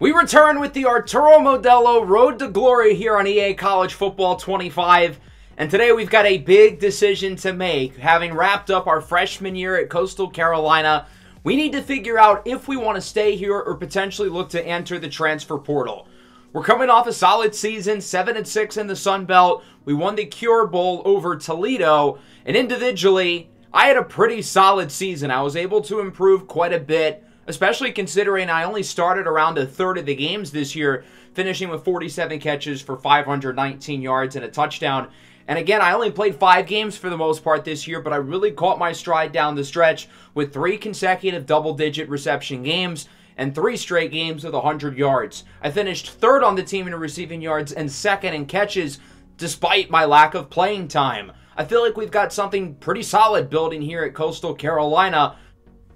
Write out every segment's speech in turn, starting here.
We return with the Arturo Modelo Road to Glory here on EA College Football 25. And today we've got a big decision to make. Having wrapped up our freshman year at Coastal Carolina, we need to figure out if we want to stay here or potentially look to enter the transfer portal. We're coming off a solid season, 7-6 in the Sun Belt. We won the Cure Bowl over Toledo. And individually, I had a pretty solid season. I was able to improve quite a bit, especially considering I only started around a third of the games this year, finishing with 47 catches for 519 yards and a touchdown. And again, I only played 5 games for the most part this year, but I really caught my stride down the stretch with 3 consecutive double-digit reception games and 3 straight games with 100 yards. I finished 3rd on the team in receiving yards and 2nd in catches despite my lack of playing time. I feel like we've got something pretty solid building here at Coastal Carolina,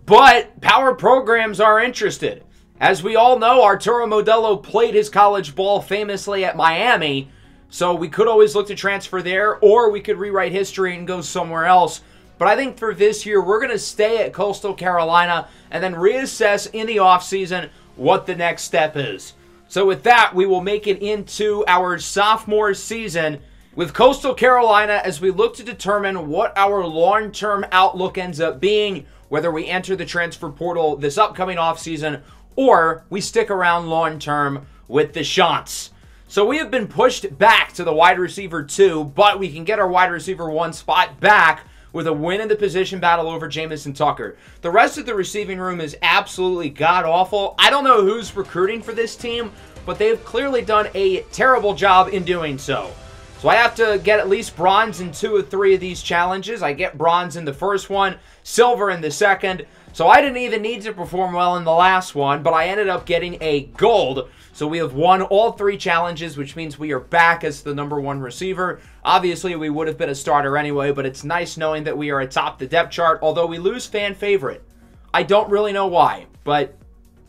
but power programs are interested. As we all know, Arturo Modelo played his college ball famously at Miami, so we could always look to transfer there, or we could rewrite history and go somewhere else. But I think for this year, we're going to stay at Coastal Carolina and then reassess in the offseason what the next step is. So with that, we will make it into our sophomore season with Coastal Carolina as we look to determine what our long-term outlook ends up being, whether we enter the transfer portal this upcoming offseason or we stick around long-term with the Chants. So we have been pushed back to the wide receiver 2, but we can get our wide receiver 1 spot back with a win in the position battle over Jamison Tucker. The rest of the receiving room is absolutely god-awful. I don't know who's recruiting for this team, but they've clearly done a terrible job in doing so. So I have to get at least bronze in 2 or 3 of these challenges. I get bronze in the first one, silver in the second. So I didn't even need to perform well in the last one, but I ended up getting a gold. So we have won all 3 challenges, which means we are back as the #1 receiver. Obviously, we would have been a starter anyway, but it's nice knowing that we are atop the depth chart, although we lose fan favorite. I don't really know why, but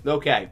okay.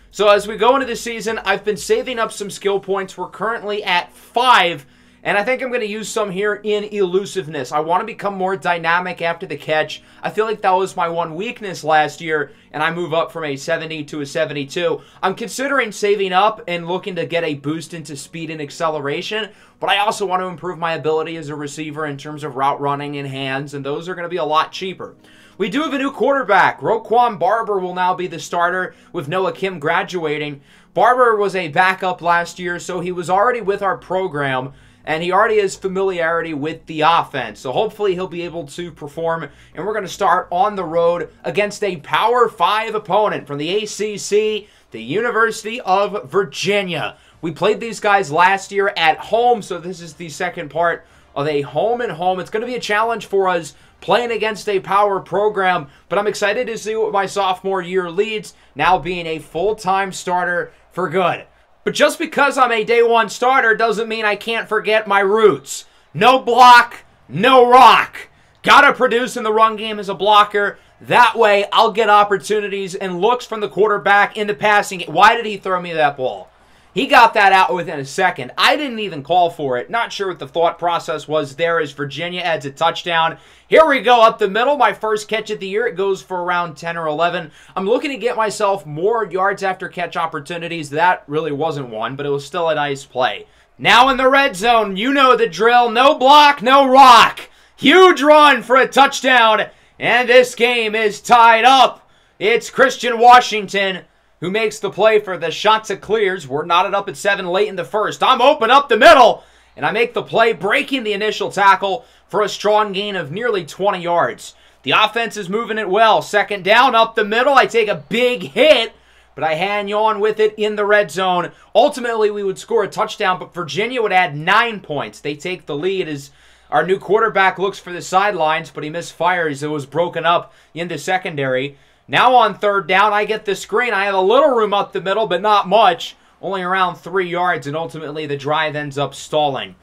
So as we go into the season, I've been saving up some skill points. We're currently at 5, and I think I'm going to use some here in elusiveness. I want to become more dynamic after the catch. I feel like that was my one weakness last year, and I move up from a 70 to a 72. I'm considering saving up and looking to get a boost into speed and acceleration, but I also want to improve my ability as a receiver in terms of route running and hands, and those are going to be a lot cheaper. We do have a new quarterback. Roquan Barber will now be the starter with Noah Kim graduating. Barber was a backup last year, so he was already with our program, and he already has familiarity with the offense. So hopefully he'll be able to perform. And we're going to start on the road against a Power 5 opponent from the ACC, the University of Virginia. We played these guys last year at home, so this is the second part of a home and home. It's going to be a challenge for us playing against a power program, but I'm excited to see what my sophomore year leads, now being a full-time starter for good. But just because I'm a day 1 starter doesn't mean I can't forget my roots. No block, no rock. Gotta produce in the run game as a blocker. That way, I'll get opportunities and looks from the quarterback in the passing game. Why did he throw me that ball? He got that out within a second. I didn't even call for it. Not sure what the thought process was there as Virginia adds a touchdown. Here we go up the middle. My first catch of the year. It goes for around 10 or 11. I'm looking to get myself more yards after catch opportunities. That really wasn't one, but it was still a nice play. Now in the red zone, you know the drill. No block, no rock. Huge run for a touchdown. And this game is tied up. It's Christian Washington who makes the play for the Chanticleers. We're knotted up at 7 late in the first. I'm open up the middle, and I make the play, breaking the initial tackle for a strong gain of nearly 20 yards. The offense is moving it well. Second down up the middle. I take a big hit, but I hang on with it in the red zone. Ultimately, we would score a touchdown, but Virginia would add 9 points. They take the lead as our new quarterback looks for the sidelines, but he misfires. It was broken up in the secondary. Now on 3rd down, I get the screen. I have a little room up the middle, but not much. Only around 3 yards, and ultimately the drive ends up stalling.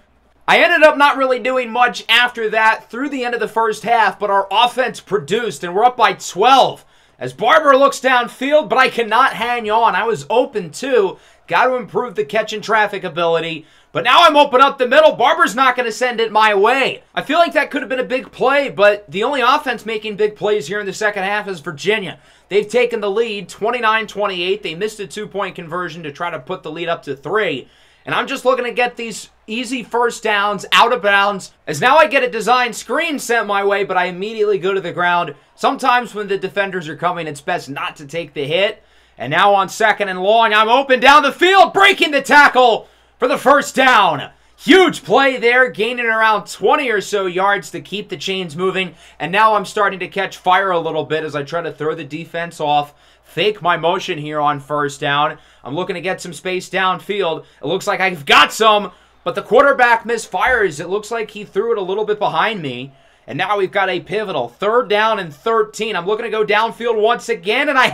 I ended up not really doing much after that through the end of the first half, but our offense produced, and we're up by 12 as Barber looks downfield, but I cannot hang on. I was open too. Got to improve the catch and traffic ability. But now I'm open up the middle. Barber's not going to send it my way. I feel like that could have been a big play, but the only offense making big plays here in the second half is Virginia. They've taken the lead 29-28. They missed a 2-point conversion to try to put the lead up to 3. And I'm just looking to get these easy first downs out of bounds, as now I get a design screen sent my way, but I immediately go to the ground. Sometimes when the defenders are coming, it's best not to take the hit. And now on 2nd and long, I'm open down the field, breaking the tackle for the first down. Huge play there, gaining around 20 or so yards to keep the chains moving. And now I'm starting to catch fire a little bit as I try to throw the defense off. Fake my motion here on first down. I'm looking to get some space downfield. It looks like I've got some, but the quarterback misfires. It looks like he threw it a little bit behind me. And now we've got a pivotal 3rd down and 13. I'm looking to go downfield once again, and I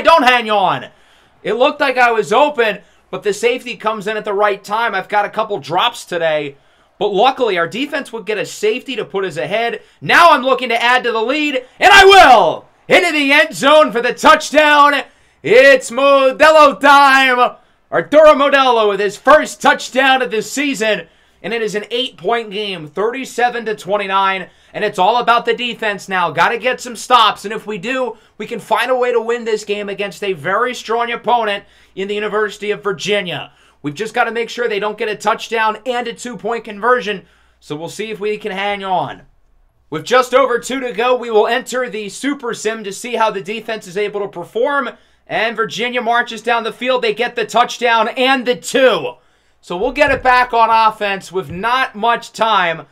don't hang on. It looked like I was open, but the safety comes in at the right time. I've got a couple drops today, but luckily our defense would get a safety to put us ahead. Now I'm looking to add to the lead, and I will! Into the end zone for the touchdown. It's Modelo time. Arturo Modelo with his first touchdown of the season. And it is an 8-point game, 37-29. And it's all about the defense now. Got to get some stops. And if we do, we can find a way to win this game against a very strong opponent in the University of Virginia. We've just got to make sure they don't get a touchdown and a 2-point conversion. So we'll see if we can hang on. With just over 2 to go, we will enter the Super Sim to see how the defense is able to perform. And Virginia marches down the field. They get the touchdown and the 2. So we'll get it back on offense with not much time.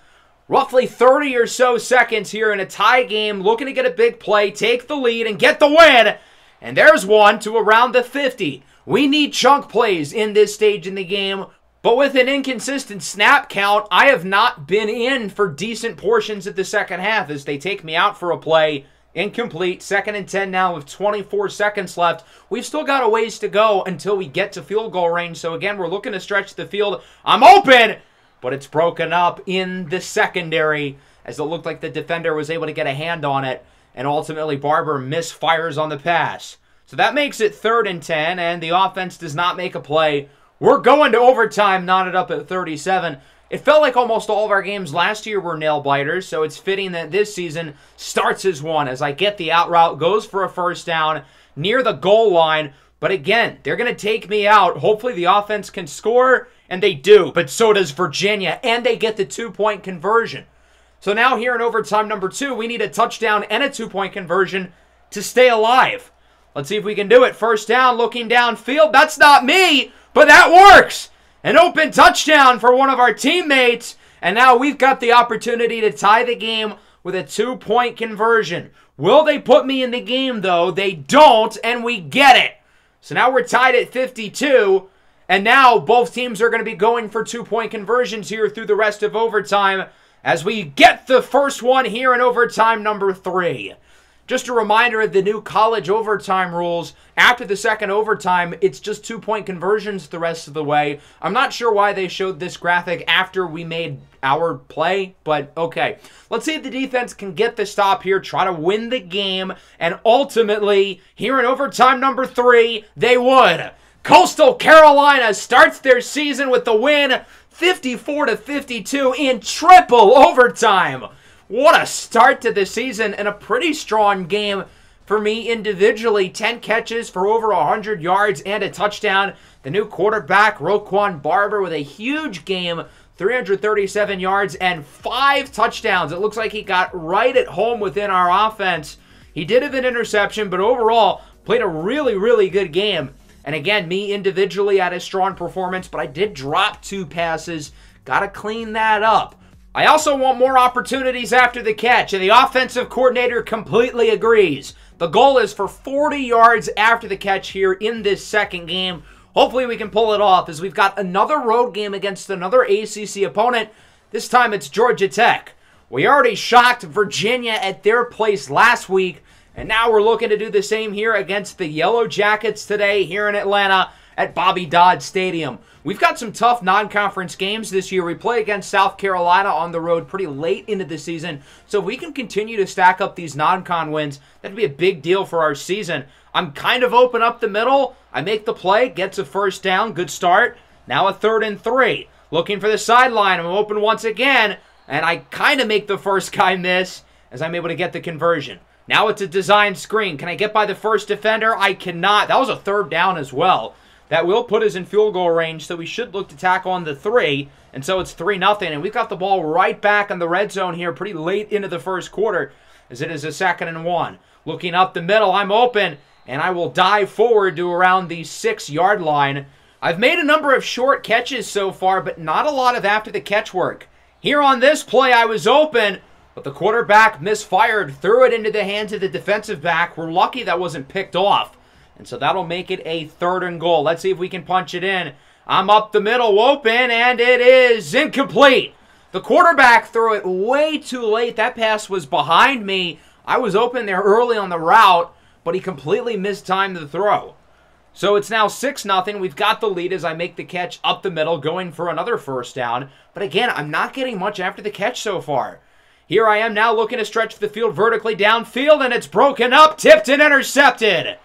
Roughly 30 or so seconds here in a tie game. Looking to get a big play, take the lead, and get the win. And there's one to around the 50. We need chunk plays in this stage in the game. But with an inconsistent snap count, I have not been in for decent portions of the second half as they take me out for a play. Incomplete. 2nd and 10 now with 24 seconds left. We've still got a ways to go until we get to field goal range. So again, we're looking to stretch the field. I'm open, but it's broken up in the secondary as it looked like the defender was able to get a hand on it. And ultimately, Barber misfires on the pass. So that makes it 3rd and 10, and the offense does not make a play. We're going to overtime, knotted up at 37. It felt like almost all of our games last year were nail-biters, so it's fitting that this season starts as one as I get the out route, goes for a first down near the goal line. But again, they're going to take me out. Hopefully the offense can score, and they do. But so does Virginia, and they get the 2-point conversion. So now here in overtime number 2, we need a touchdown and a 2-point conversion to stay alive. Let's see if we can do it. First down, looking downfield. That's not me, but that works. An open touchdown for one of our teammates. And now we've got the opportunity to tie the game with a 2-point conversion. Will they put me in the game, though? They don't, and we get it. So now we're tied at 52. And now both teams are going to be going for 2-point conversions here through the rest of overtime as we get the first one here in overtime number 3. Just a reminder of the new college overtime rules. After the second overtime, it's just 2-point conversions the rest of the way. I'm not sure why they showed this graphic after we made our play, but okay. Let's see if the defense can get the stop here, try to win the game, and ultimately, here in overtime number 3, they would. Coastal Carolina starts their season with the win, 54-52 in triple overtime. What a start to the season and a pretty strong game for me individually. 10 catches for over 100 yards and a touchdown. The new quarterback, Roquan Barber, with a huge game, 337 yards and 5 touchdowns. It looks like he got right at home within our offense. He did have an interception, but overall played a really, really good game. And again, me individually had a strong performance, but I did drop 2 passes. Got to clean that up. I also want more opportunities after the catch, and the offensive coordinator completely agrees. The goal is for 40 yards after the catch here in this second game. Hopefully we can pull it off as we've got another road game against another ACC opponent. This time it's Georgia Tech. We already shocked Virginia at their place last week, and now we're looking to do the same here against the Yellow Jackets today here in Atlanta. at Bobby Dodd Stadium. We've got some tough non-conference games this year. We play against South Carolina on the road pretty late into the season. So if we can continue to stack up these non-con wins, that'd be a big deal for our season. I'm kind of open up the middle. I make the play, gets a first down, good start. Now a 3rd and 3. Looking for the sideline. I'm open once again, and I kind of make the first guy miss as I'm able to get the conversion. Now it's a design screen. Can I get by the first defender? I cannot. That was a 3rd down as well. That will put us in field goal range, so we should look to tackle on the 3. And so it's 3-0, and we've got the ball right back in the red zone here pretty late into the first quarter as it is a 2nd and 1. Looking up the middle, I'm open, and I will dive forward to around the 6-yard line. I've made a number of short catches so far, but not a lot of after-the-catch work. Here on this play, I was open, but the quarterback misfired, threw it into the hands of the defensive back. We're lucky that wasn't picked off. And so that'll make it a 3rd and goal. Let's see if we can punch it in. I'm up the middle, open, and it is incomplete. The quarterback threw it way too late. That pass was behind me. I was open there early on the route, but he completely mistimed the throw. So it's now 6-0. We've got the lead as I make the catch up the middle, going for another first down. But again, I'm not getting much after the catch so far. Here I am now looking to stretch the field vertically downfield, and it's broken up, tipped, and intercepted.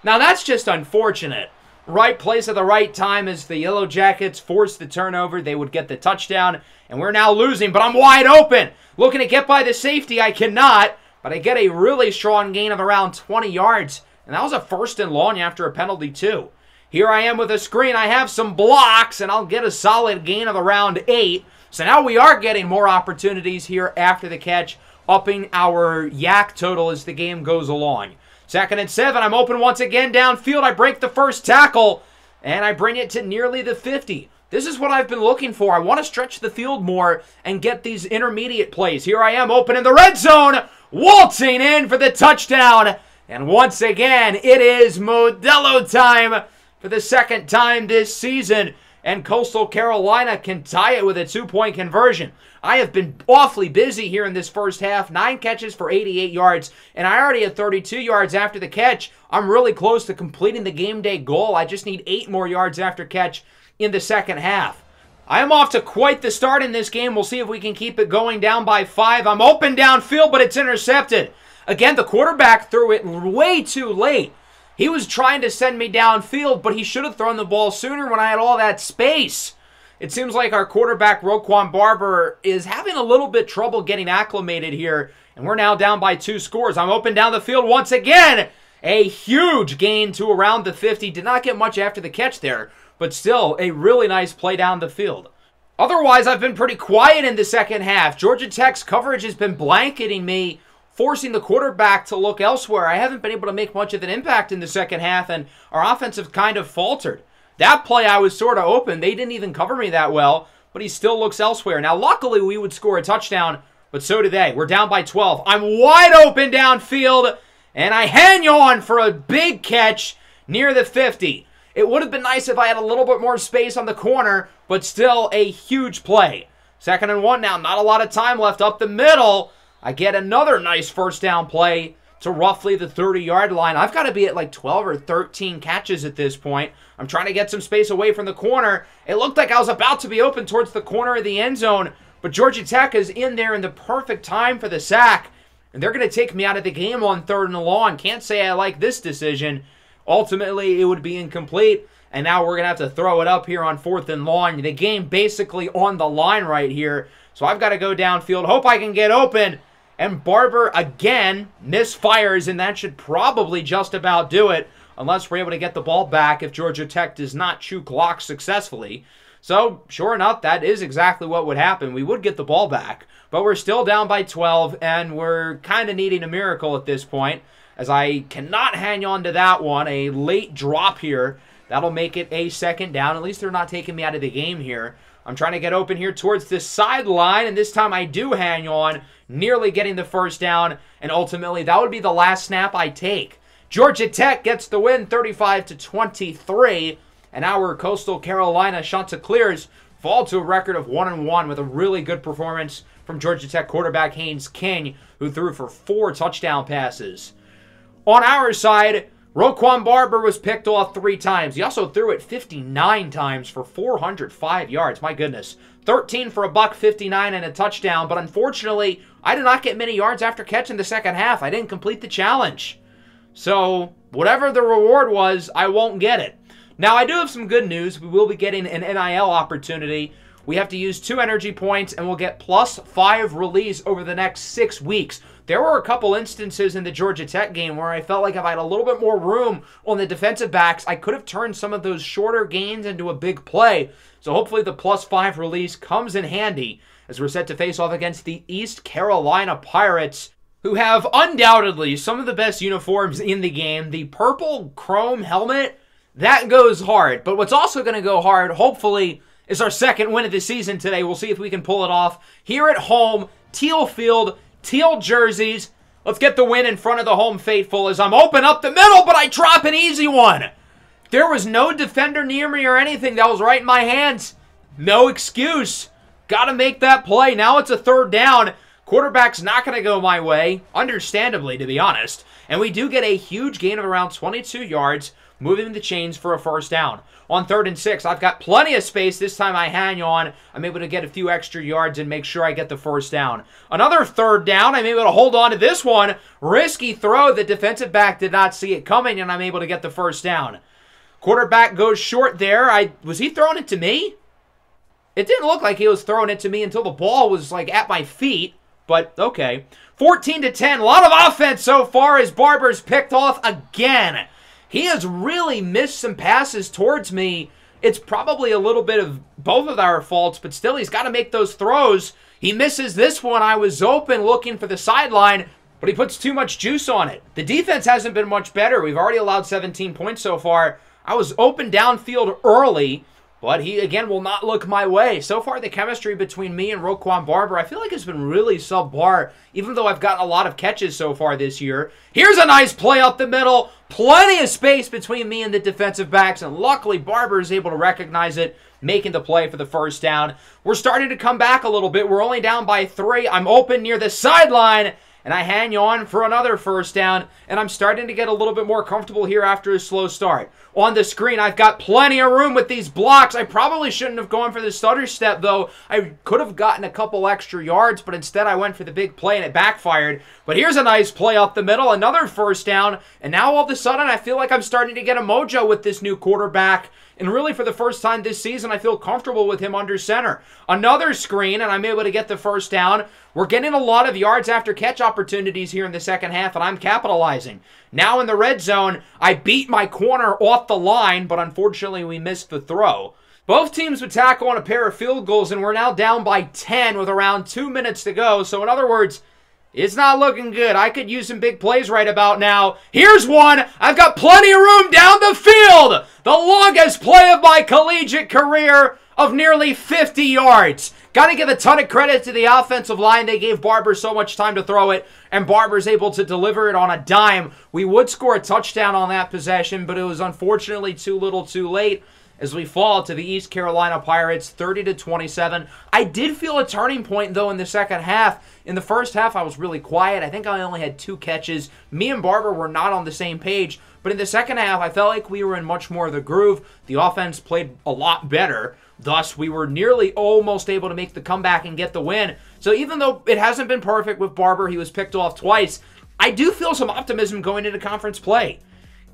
Now that's just unfortunate. Right place at the right time as the Yellow Jackets forced the turnover. They would get the touchdown, and we're now losing, but I'm wide open. Looking to get by the safety, I cannot, but I get a really strong gain of around 20 yards, and that was a 1st and long after a penalty too. Here I am with a screen. I have some blocks, and I'll get a solid gain of around 8. So now we are getting more opportunities here after the catch, upping our yak total as the game goes along. 2nd and 7, I'm open once again downfield. I break the first tackle, and I bring it to nearly the 50. This is what I've been looking for. I want to stretch the field more and get these intermediate plays. Here I am open in the red zone, waltzing in for the touchdown. And once again, it is Modelo time for the 2nd time this season. And Coastal Carolina can tie it with a 2-point conversion. I have been awfully busy here in this first half. 9 catches for 88 yards, and I already had 32 yards after the catch. I'm really close to completing the game day goal. I just need 8 more yards after catch in the second half. I am off to quite the start in this game. We'll see if we can keep it going down by 5. I'm open downfield, but it's intercepted. Again, the quarterback threw it way too late. He was trying to send me downfield, but he should have thrown the ball sooner when I had all that space. It seems like our quarterback, Roquan Barber, is having a little bit trouble getting acclimated here, and we're now down by 2 scores. I'm open down the field once again. A huge gain to around the 50. Did not get much after the catch there, but still a really nice play down the field. Otherwise, I've been pretty quiet in the second half. Georgia Tech's coverage has been blanketing me, forcing the quarterback to look elsewhere. I haven't been able to make much of an impact in the second half, and our offense have kind of faltered. That play, I was sort of open. They didn't even cover me that well, but he still looks elsewhere. Now, luckily, we would score a touchdown, but so did they. We're down by 12. I'm wide open downfield, and I hang on for a big catch near the 50. It would have been nice if I had a little bit more space on the corner, but still a huge play. 2nd and 1 now. Not a lot of time left up the middle. I get another nice first down play to roughly the 30-yard line. I've got to be at like 12 or 13 catches at this point. I'm trying to get some space away from the corner. It looked like I was about to be open towards the corner of the end zone, but Georgia Tech is in there in the perfect time for the sack, and they're going to take me out of the game on 3rd and long. Can't say I like this decision. Ultimately, it would be incomplete, and now we're going to have to throw it up here on 4th and long. The game basically on the line right here, so I've got to go downfield, hope I can get open. And Barber, again, misfires, and that should probably just about do it, unless we're able to get the ball back if Georgia Tech does not chew clock successfully. So, sure enough, that is exactly what would happen. We would get the ball back, but we're still down by 12, and we're kind of needing a miracle at this point, as I cannot hang on to that one. A late drop here. That'll make it a 2nd down. At least they're not taking me out of the game here. I'm trying to get open here towards the sideline, and this time I do hang on, nearly getting the first down, and ultimately that would be the last snap I take. Georgia Tech gets the win 35-23, and our Coastal Carolina Chanticleers fall to a record of 1-1 with a really good performance from Georgia Tech quarterback Haynes King, who threw for 4 touchdown passes. On our side, Roquan Barber was picked off 3 times. He also threw it 59 times for 405 yards. My goodness. 13 for a buck, 59 and a touchdown. But unfortunately, I did not get many yards after catching the second half. I didn't complete the challenge. So, whatever the reward was, I won't get it. Now, I do have some good news. We will be getting an NIL opportunity. We have to use 2 energy points, and we'll get +5 release over the next 6 weeks. There were a couple instances in the Georgia Tech game where I felt like if I had a little bit more room on the defensive backs, I could have turned some of those shorter gains into a big play. So hopefully the +5 release comes in handy as we're set to face off against the East Carolina Pirates, who have undoubtedly some of the best uniforms in the game. The purple chrome helmet, that goes hard. But what's also going to go hard, hopefully, is our second win of the season today. We'll see if we can pull it off here at home. Teal field, teal jerseys. Let's get the win in front of the home faithful as I'm open up the middle, but I drop an easy one. There was no defender near me or anything. That was right in my hands. No excuse. Got to make that play. Now it's a 3rd down. Quarterback's not going to go my way, understandably, to be honest. And we do get a huge gain of around 22 yards, moving the chains for a 1st down. On 3rd and 6, I've got plenty of space. This time I hang on. I'm able to get a few extra yards and make sure I get the 1st down. Another 3rd down. I'm able to hold on to this one. Risky throw. The defensive back did not see it coming, and I'm able to get the 1st down. Quarterback goes short there. Was he throwing it to me? It didn't look like he was throwing it to me until the ball was like at my feet. But, okay. 14-10. A lot of offense so far as Barber's picked off again. He has really missed some passes towards me. It's probably a little bit of both of our faults, but still, he's got to make those throws. He misses this one. I was open looking for the sideline, but he puts too much juice on it. The defense hasn't been much better. We've already allowed 17 points so far. I was open downfield early, but he, again, will not look my way. So far, the chemistry between me and Roquan Barber, I feel like it's been really subpar, even though I've gotten a lot of catches so far this year. Here's a nice play up the middle. Plenty of space between me and the defensive backs, and luckily Barber is able to recognize it, making the play for the 1st down. We're starting to come back a little bit. We're only down by 3. I'm open near the sideline, and I hang on for another 1st down, and I'm starting to get a little bit more comfortable here after a slow start. On the screen, I've got plenty of room with these blocks. I probably shouldn't have gone for the stutter step, though. I could have gotten a couple extra yards, but instead I went for the big play, and it backfired. But here's a nice play up the middle, another 1st down, and now all of a sudden I feel like I'm starting to get a mojo with this new quarterback. And really, for the first time this season, I feel comfortable with him under center. Another screen, and I'm able to get the 1st down. We're getting a lot of yards after catch opportunities here in the second half, and I'm capitalizing. Now in the red zone, I beat my corner off the line, but unfortunately we missed the throw. Both teams would tackle on a pair of field goals, and we're now down by 10 with around 2 minutes to go. So in other words, it's not looking good. I could use some big plays right about now. Here's one. I've got plenty of room down the field. The longest play of my collegiate career of nearly 50 yards. Got to give a ton of credit to the offensive line. They gave Barber so much time to throw it, and Barber's able to deliver it on a dime. We would score a touchdown on that possession, but it was unfortunately too little too late as we fall to the East Carolina Pirates 30-27. I did feel a turning point, though, in the second half. In the first half, I was really quiet. I think I only had 2 catches. Me and Barber were not on the same page. But in the second half, I felt like we were in much more of the groove. The offense played a lot better. Thus, we were nearly almost able to make the comeback and get the win. So even though it hasn't been perfect with Barber, he was picked off twice, I do feel some optimism going into conference play.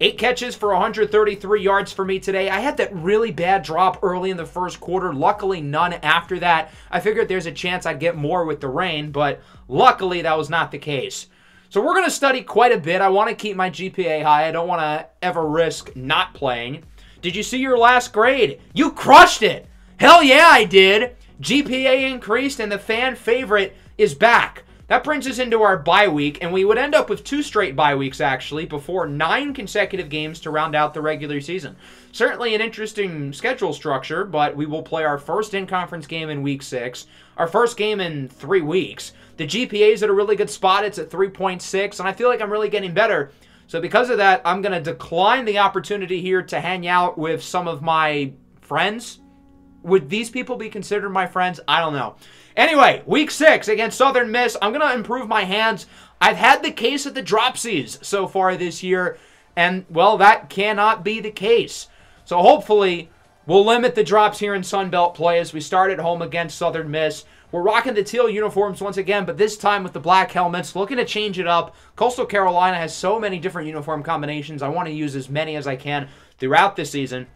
8 catches for 133 yards for me today. I had that really bad drop early in the first quarter. Luckily, none after that. I figured there's a chance I'd get more with the rain, but luckily that was not the case. So we're going to study quite a bit. I want to keep my GPA high. I don't want to ever risk not playing. Did you see your last grade? You crushed it! Hell yeah, I did! GPA increased and the fan favorite is back. That brings us into our bye week, and we would end up with 2 straight bye weeks, actually, before 9 consecutive games to round out the regular season. Certainly an interesting schedule structure, but we will play our first in-conference game in Week 6, our first game in 3 weeks. The GPA is at a really good spot. It's at 3.6, and I feel like I'm really getting better. So because of that, I'm going to decline the opportunity here to hang out with some of my friends. Would these people be considered my friends? I don't know. Anyway, Week 6 against Southern Miss. I'm going to improve my hands. I've had the case of the dropsies so far this year, And, well, that cannot be the case. So hopefully we'll limit the drops here in Sunbelt play as we start at home against Southern Miss. We're rocking the teal uniforms once again, but this time with the black helmets, looking to change it up. Coastal Carolina has so many different uniform combinations. I want to use as many as I can throughout the season.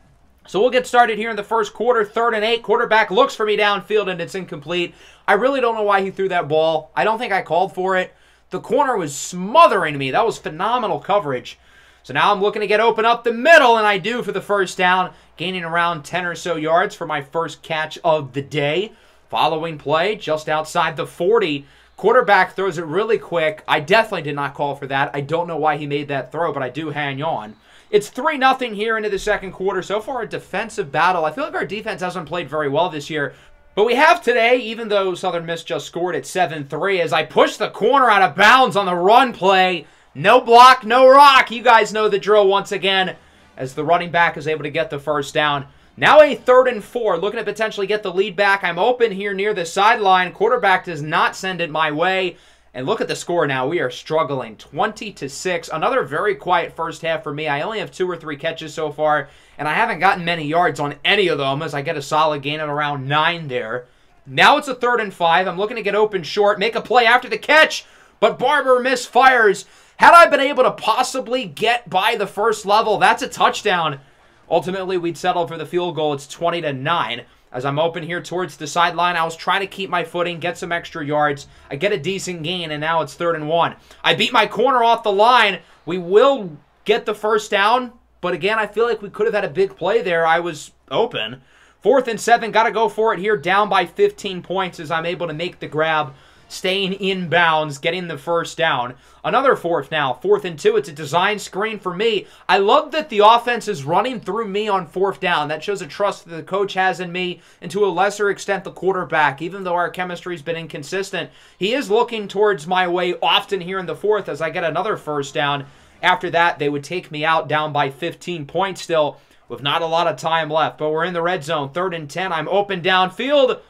So we'll get started here in the first quarter, 3rd and 8. Quarterback looks for me downfield, and it's incomplete. I really don't know why he threw that ball. I don't think I called for it. The corner was smothering me. That was phenomenal coverage. So now I'm looking to get open up the middle, and I do for the first down, gaining around 10 or so yards for my first catch of the day. Following play, just outside the 40. Quarterback throws it really quick. I definitely did not call for that. I don't know why he made that throw, but I do hang on. It's 3-0 here into the second quarter. So far, a defensive battle. I feel like our defense hasn't played very well this year. But we have today, even though Southern Miss just scored at 7-3, as I push the corner out of bounds on the run play. No block, no rock. You guys know the drill once again, as the running back is able to get the first down. Now a 3rd and 4, looking to potentially get the lead back. I'm open here near the sideline. Quarterback does not send it my way. And look at the score now. We are struggling, 20-6. Another very quiet first half for me. I only have 2 or 3 catches so far, and I haven't gotten many yards on any of them as I get a solid gain of around 9 there. Now it's a 3rd and 5. I'm looking to get open short, make a play after the catch, but Barber misfires. Had I been able to possibly get by the first level, that's a touchdown. Ultimately, we'd settle for the field goal. It's 20-9. As I'm open here towards the sideline, I was trying to keep my footing, get some extra yards. I get a decent gain, and now it's 3rd and 1. I beat my corner off the line. We will get the first down, but again, I feel like we could have had a big play there. I was open. 4th and 7, got to go for it here, down by 15 points as I'm able to make the grab. Staying in bounds, getting the first down. Another 4th now, 4th and 2. It's a design screen for me. I love that the offense is running through me on 4th down. That shows a trust that the coach has in me, and to a lesser extent the quarterback. Even though our chemistry's been inconsistent, he is looking towards my way often here in the 4th as I get another first down. After that, they would take me out down by 15 points still with not a lot of time left. But we're in the red zone, 3rd and 10. I'm open downfield.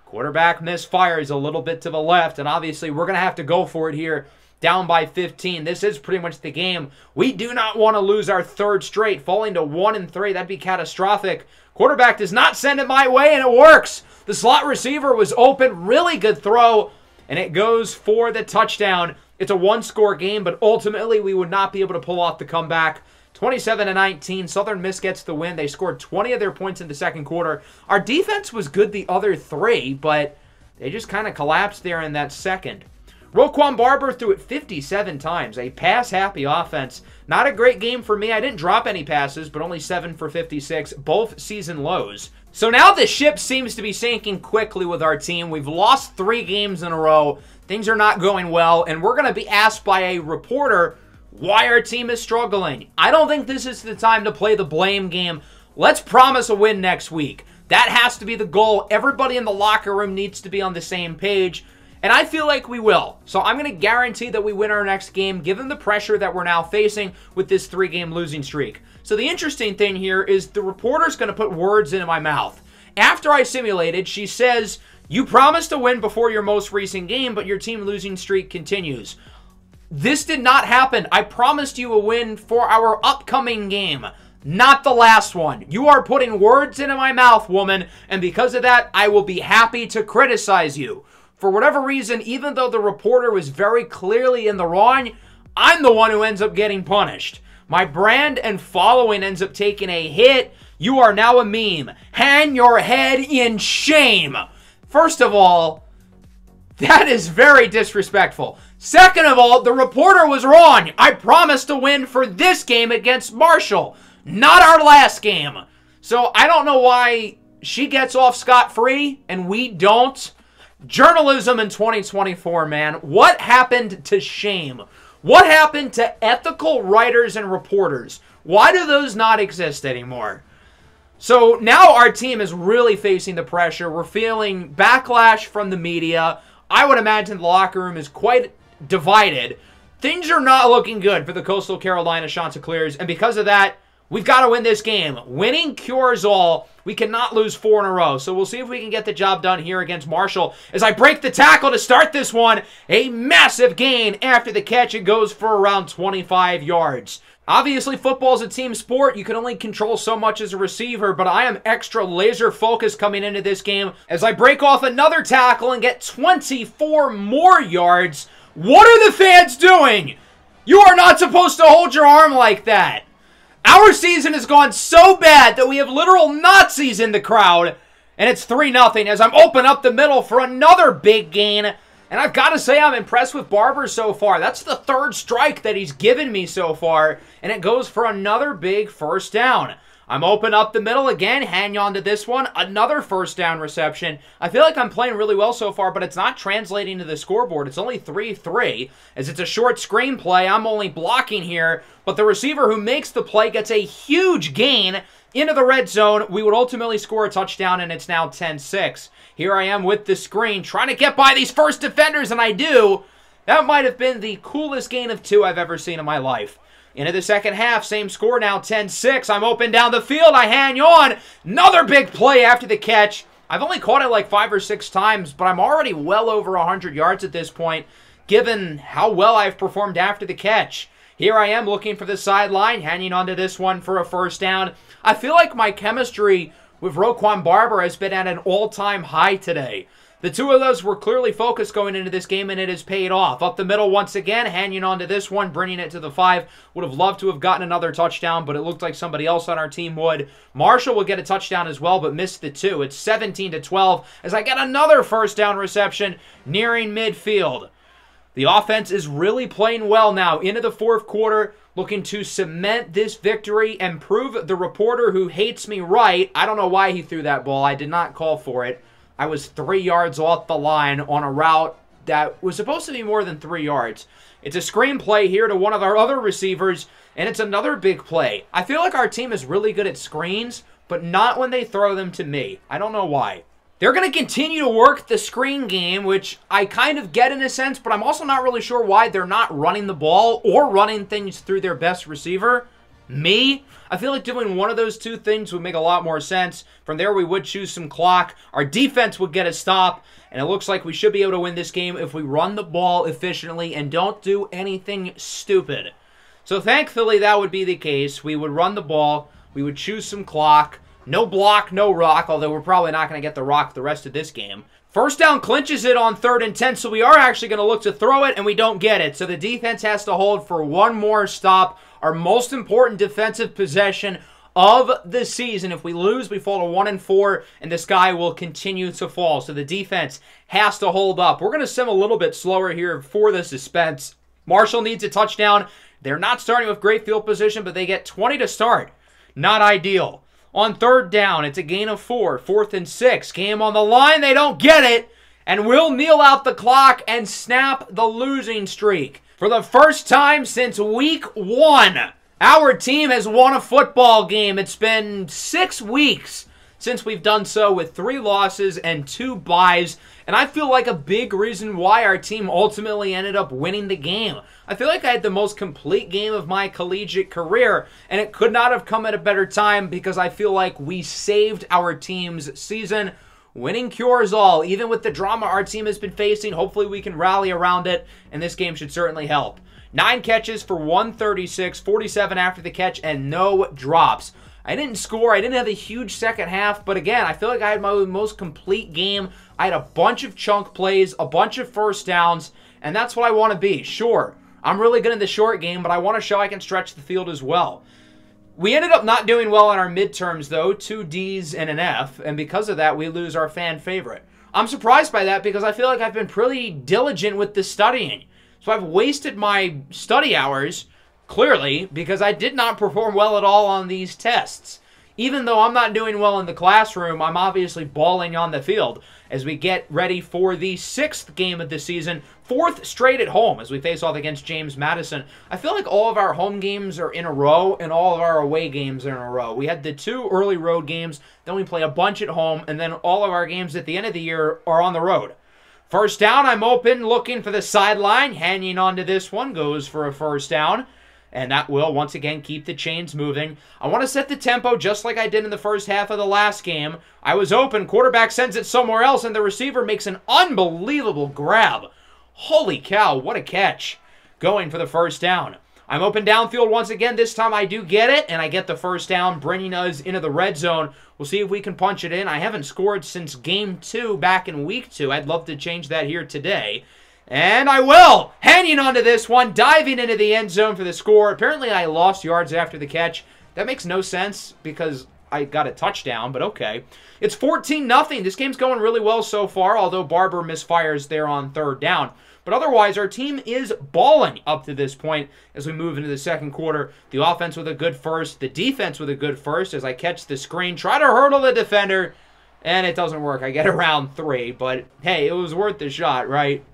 Quarterback misfires a little bit to the left, and obviously we're going to have to go for it here, down by 15. This is pretty much the game. We do not want to lose our 3rd straight, falling to 1-3. That'd be catastrophic. Quarterback does not send it my way, and it works. The slot receiver was open. Really good throw, and it goes for the touchdown. It's a 1-score game, but ultimately we would not be able to pull off the comeback. 27-19, Southern Miss gets the win. They scored 20 of their points in the second quarter. Our defense was good the other 3, but they just kind of collapsed there in that second. Roquan Barber threw it 57 times, a pass-happy offense. Not a great game for me. I didn't drop any passes, but only 7 for 56, both season lows. So now the ship seems to be sinking quickly with our team. We've lost 3 games in a row. Things are not going well, and we're going to be asked by a reporter why our team is struggling. I don't think this is the time to play the blame game. Let's promise a win next week. That has to be the goal. Everybody in the locker room needs to be on the same page, and I feel like we will. So I'm going to guarantee that we win our next game, given the pressure that we're now facing with this 3-game losing streak. So the interesting thing here is the reporter's going to put words into my mouth. After I simulated, she says, "You promised to win before your most recent game, but your team losing streak continues." This did not happen. I promised you a win for our upcoming game, not the last one. You are putting words into my mouth, woman, and because of that, I will be happy to criticize you. For whatever reason, even though the reporter was very clearly in the wrong, I'm the one who ends up getting punished. My brand and following ends up taking a hit. You are now a meme. Hang your head in shame. First of all, that is very disrespectful. Second of all, the reporter was wrong. I promised to win for this game against Marshall, not our last game. So I don't know why she gets off scot-free and we don't. Journalism in 2024, man. What happened to shame? What happened to ethical writers and reporters? Why do those not exist anymore? So now our team is really facing the pressure. We're feeling backlash from the media. I would imagine the locker room is quite divided. Things are not looking good for the Coastal Carolina Chanticleers, and because of that, we've got to win this game. Winning cures all. We cannot lose 4 in a row. So we'll see if we can get the job done here against Marshall. As I break the tackle to start this one, a massive gain after the catch. It goes for around 25 yards. Obviously, football is a team sport. You can only control so much as a receiver, but I am extra laser focused coming into this game as I break off another tackle and get 24 more yards. What are the fans doing? You are not supposed to hold your arm like that. Our season has gone so bad that we have literal Nazis in the crowd, and it's 3-0 as I'm open up the middle for another big gain. And I've got to say I'm impressed with Barber so far. That's the 3rd strike that he's given me so far, and it goes for another big first down. I'm open up the middle again, hang on to this one, another first down reception. I feel like I'm playing really well so far, but it's not translating to the scoreboard. It's only 3-3, as it's a short screen play. I'm only blocking here, but the receiver who makes the play gets a huge gain into the red zone. We would ultimately score a touchdown, and it's now 10-6. Here I am with the screen, trying to get by these first defenders, and I do. That might have been the coolest gain of 2 I've ever seen in my life. Into the second half, same score now, 10-6. I'm open down the field, I hang on. Another big play after the catch. I've only caught it like 5 or 6 times, but I'm already well over 100 yards at this point, given how well I've performed after the catch. Here I am looking for the sideline, hanging onto this one for a first down. I feel like my chemistry with Roquan Barber has been at an all-time high today. The two of those were clearly focused going into this game, and it has paid off. Up the middle once again, hanging on to this one, bringing it to the 5. Would have loved to have gotten another touchdown, but it looked like somebody else on our team would. Marshall will get a touchdown as well, but missed the 2. It's 17-12 as I get another first down reception nearing midfield. The offense is really playing well now into the 4th quarter, looking to cement this victory and prove the reporter who hates me right. I don't know why he threw that ball. I did not call for it. I was 3 yards off the line on a route that was supposed to be more than 3 yards. It's a screen play here to one of our other receivers, and it's another big play. I feel like our team is really good at screens, but not when they throw them to me. I don't know why. They're going to continue to work the screen game, which I kind of get in a sense, but I'm also not really sure why they're not running the ball or running things through their best receiver. Me? I feel like doing one of those two things would make a lot more sense. From there, we would choose some clock. Our defense would get a stop, and it looks like we should be able to win this game if we run the ball efficiently and don't do anything stupid. So thankfully, that would be the case. We would run the ball. We would choose some clock. No block, no rock, although we're probably not going to get the rock the rest of this game. First down clinches it on 3rd and 10, so we are actually going to look to throw it, and we don't get it. So the defense has to hold for one more stop, our most important defensive possession of the season. If we lose, we fall to 1-4, and the sky will continue to fall. So the defense has to hold up. We're going to sim a little bit slower here for the suspense. Marshall needs a touchdown. They're not starting with great field position, but they get 20 to start. Not ideal. On 3rd down, it's a gain of 4. 4th and 6. Game on the line. They don't get it. And we'll kneel out the clock and snap the losing streak. For the first time since week 1, our team has won a football game. It's been 6 weeks since we've done so with 3 losses and 2 byes. And I feel like a big reason why our team ultimately ended up winning the game. I feel like I had the most complete game of my collegiate career, and it could not have come at a better time because I feel like we saved our team's season. Winning cures all. Even with the drama our team has been facing, hopefully we can rally around it, and this game should certainly help. 9 catches for 136, 47 after the catch, and no drops. I didn't score. I didn't have a huge second half, but again, I feel like I had my most complete game. I had a bunch of chunk plays, a bunch of first downs, and that's what I want to be. Sure, I'm really good in the short game, but I want to show I can stretch the field as well. We ended up not doing well on our midterms, though, 2 Ds and an F, and because of that, we lose our fan favorite. I'm surprised by that because I feel like I've been pretty diligent with the studying. So I've wasted my study hours, clearly, because I did not perform well at all on these tests. Even though I'm not doing well in the classroom, I'm obviously balling on the field as we get ready for the 6th game of the season, 4th straight at home as we face off against James Madison. I feel like all of our home games are in a row and all of our away games are in a row. We had the 2 early road games, then we play a bunch at home, and then all of our games at the end of the year are on the road. First down, I'm open, looking for the sideline, hanging on to this one, goes for a first down. and that will, once again, keep the chains moving. I want to set the tempo just like I did in the first half of the last game. I was open, quarterback sends it somewhere else, and the receiver makes an unbelievable grab. Holy cow, what a catch. Going for the first down. I'm open downfield once again. This time I do get it, and I get the first down, bringing us into the red zone. We'll see if we can punch it in. I haven't scored since Game 2 back in Week 2. I'd love to change that here today. And I will! Hanging on to this one, diving into the end zone for the score. Apparently I lost yards after the catch. That makes no sense because I got a touchdown, but okay. It's 14-0. This game's going really well so far, although Barber misfires there on third down. But otherwise, our team is balling up to this point as we move into the second quarter. The offense with a good first, the defense with a good first as I catch the screen, try to hurdle the defender, and it doesn't work. I get around 3, but hey, it was worth the shot, right?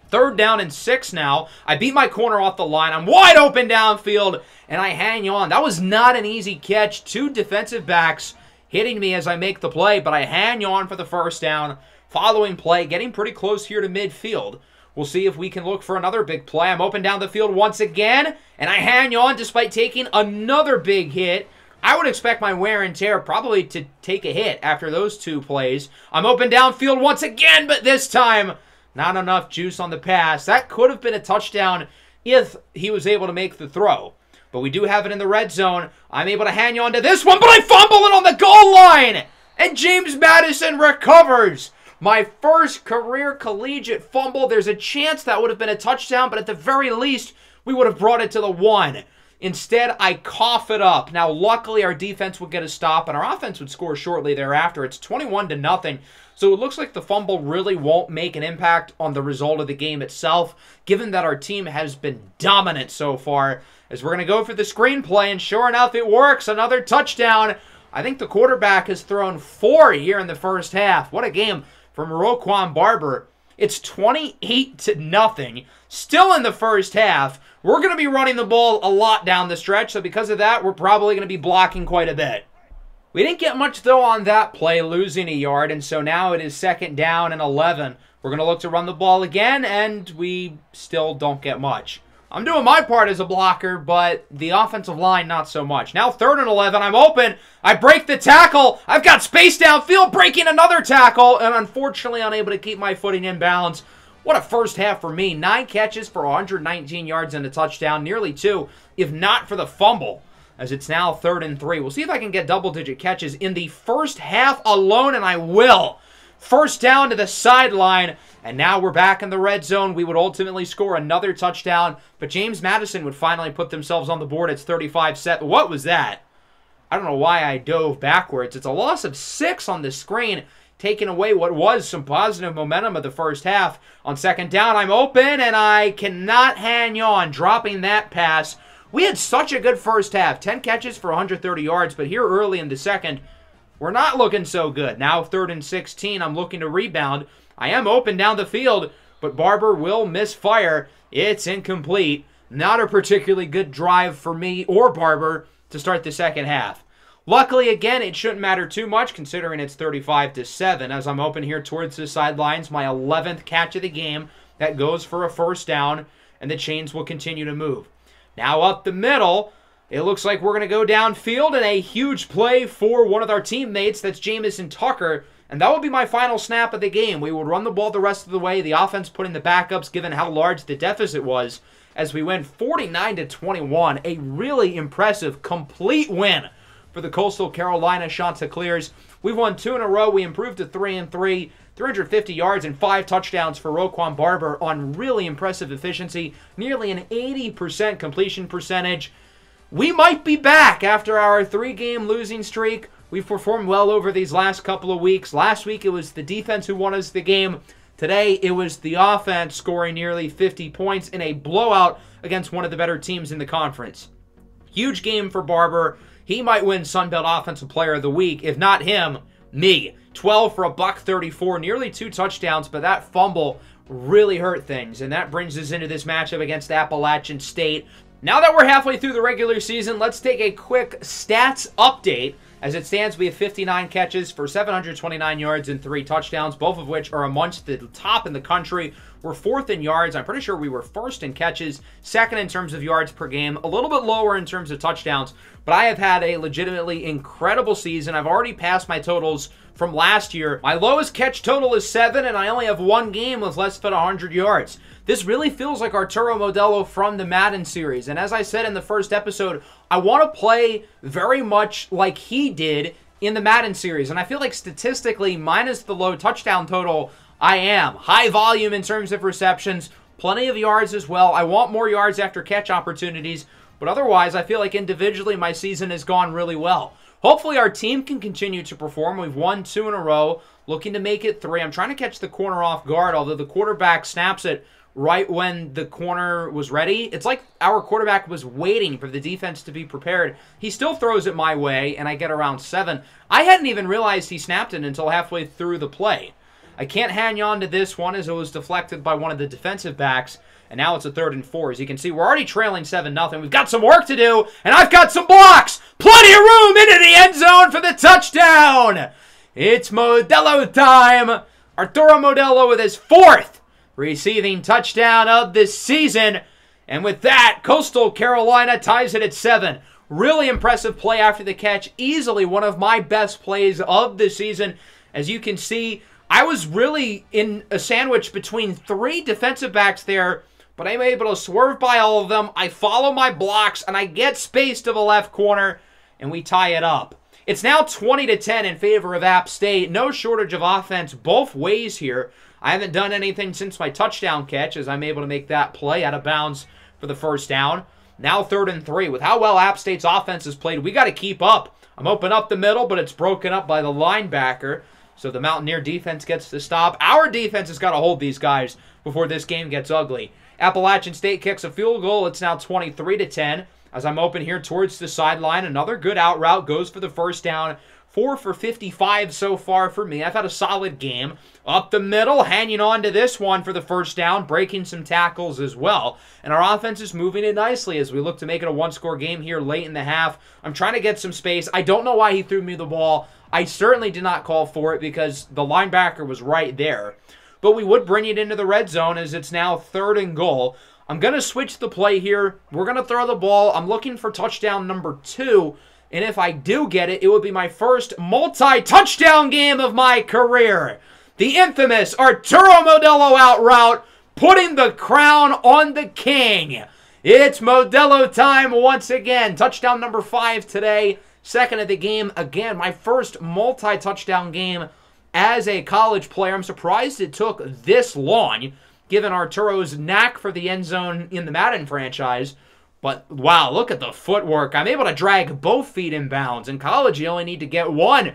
Third down and 6 now. I beat my corner off the line. I'm wide open downfield, and I hang on. That was not an easy catch. 2 defensive backs hitting me as I make the play, but I hang on for the first down. Following play, getting pretty close here to midfield. We'll see if we can look for another big play. I'm open down the field once again, and I hang on despite taking another big hit. I would expect my wear and tear probably to take a hit after those 2 plays. I'm open downfield once again, but this time, not enough juice on the pass. That could have been a touchdown if he was able to make the throw. But we do have it in the red zone. I'm able to hang on to this one, but I fumble it on the goal line! And James Madison recovers. My first career collegiate fumble. There's a chance that would have been a touchdown, but at the very least, we would have brought it to the 1. Instead, I cough it up. Now, luckily, our defense would get a stop, and our offense would score shortly thereafter. It's 21-0, so it looks like the fumble really won't make an impact on the result of the game itself, given that our team has been dominant so far. As we're going to go for the screenplay, and sure enough, it works. Another touchdown. I think the quarterback has thrown 4 here in the first half. What a game from Roquan Barber. It's 28-0. Still in the first half. We're going to be running the ball a lot down the stretch, so because of that, we're probably going to be blocking quite a bit. We didn't get much, though, on that play, losing a yard, and so now it is 2nd down and 11. We're going to look to run the ball again, and we still don't get much. I'm doing my part as a blocker, but the offensive line, not so much. Now 3rd and 11, I'm open. I break the tackle. I've got space downfield, breaking another tackle, and unfortunately unable to keep my footing in bounds. What a first half for me. 9 catches for 119 yards and a touchdown, nearly 2, if not for the fumble, as it's now 3rd and 3. We'll see if I can get double-digit catches in the first half alone, and I will. First down to the sideline, and now we're back in the red zone. We would ultimately score another touchdown, but James Madison would finally put themselves on the board. It's 35-7. What was that? I don't know why I dove backwards. It's a loss of 6 on the screen, taking away what was some positive momentum of the first half. On 2nd down, I'm open, and I cannot hang on, dropping that pass. We had such a good first half. 10 catches for 130 yards, but here early in the second, we're not looking so good. Now 3rd and 16, I'm looking to rebound. I am open down the field, but Barber will misfire. It's incomplete. Not a particularly good drive for me or Barber to start the second half. Luckily, again, it shouldn't matter too much considering it's 35-7 as I'm open here towards the sidelines. My 11th catch of the game that goes for a first down, and the chains will continue to move. Now up the middle, it looks like we're going to go downfield in a huge play for one of our teammates. That's Jamison Tucker. And that will be my final snap of the game. We will run the ball the rest of the way. The offense put in the backups given how large the deficit was as we win 49-21. A really impressive, complete win for the Coastal Carolina Chanticleers. We've won 2 in a row. We improved to 3-3. 350 yards and 5 touchdowns for Roquan Barber on really impressive efficiency. Nearly an 80% completion percentage. We might be back after our 3-game losing streak. We've performed well over these last couple of weeks. Last week, it was the defense who won us the game. Today, it was the offense scoring nearly 50 points in a blowout against one of the better teams in the conference. Huge game for Barber. He might win Sun Belt Offensive Player of the Week. If not him, me. 12 for $134, nearly 2 touchdowns, but that fumble really hurt things. And that brings us into this matchup against Appalachian State. Now that we're halfway through the regular season, let's take a quick stats update. As it stands, we have 59 catches for 729 yards and 3 touchdowns, both of which are amongst the top in the country. We're 4th in yards. I'm pretty sure we were 1st in catches, 2nd in terms of yards per game, a little bit lower in terms of touchdowns, but I have had a legitimately incredible season. I've already passed my totals from last year. My lowest catch total is 7, and I only have 1 game with less than 100 yards. This really feels like Arturo Modelo from the Madden series, and as I said in the first episode, I want to play very much like he did in the Madden series, and I feel like statistically, minus the low touchdown total, I am. High volume in terms of receptions, plenty of yards as well. I want more yards after catch opportunities, but otherwise, I feel like individually my season has gone really well. Hopefully our team can continue to perform. We've won 2 in a row, looking to make it 3. I'm trying to catch the corner off guard, although the quarterback snaps it right when the corner was ready. It's like our quarterback was waiting for the defense to be prepared. He still throws it my way, and I get around 7. I hadn't even realized he snapped it until halfway through the play. I can't hang on to this one as it was deflected by one of the defensive backs, and now it's a 3rd and 4. As you can see, we're already trailing 7-0. We've got some work to do, and I've got some blocks! Plenty of room into the end zone for the touchdown! It's Modelo time! Arturo Modelo with his 4th receiving touchdown of this season. And with that, Coastal Carolina ties it at 7. Really impressive play after the catch. Easily one of my best plays of the season. As you can see, I was really in a sandwich between 3 defensive backs there, but I'm able to swerve by all of them. I follow my blocks, and I get space to the left corner, and we tie it up. It's now 20-10 in favor of App State. No shortage of offense both ways here. I haven't done anything since my touchdown catch, as I'm able to make that play out of bounds for the first down. Now 3rd and 3. With how well App State's offense has played, we got to keep up. I'm open up the middle, but it's broken up by the linebacker. So the Mountaineer defense gets the stop. Our defense has got to hold these guys before this game gets ugly. Appalachian State kicks a field goal. It's now 23-10. As I'm open here towards the sideline, another good out route goes for the first down. 4 for 55 so far for me. I've had a solid game. Up the middle, hanging on to this one for the first down, breaking some tackles as well. And our offense is moving it nicely as we look to make it a 1-score game here late in the half. I'm trying to get some space. I don't know why he threw me the ball. I certainly did not call for it because the linebacker was right there. But we would bring it into the red zone as it's now 3rd and goal. I'm going to switch the play here. We're going to throw the ball. I'm looking for touchdown number 2. And if I do get it, it would be my first multi-touchdown game of my career. The infamous Arturo Modelo out route, putting the crown on the king. It's Modelo time once again. Touchdown number 5 today. 2nd of the game. Again, my first multi-touchdown game as a college player. I'm surprised it took this long, given Arturo's knack for the end zone in the Madden franchise. But, wow, look at the footwork. I'm able to drag both feet in bounds. In college, you only need to get one.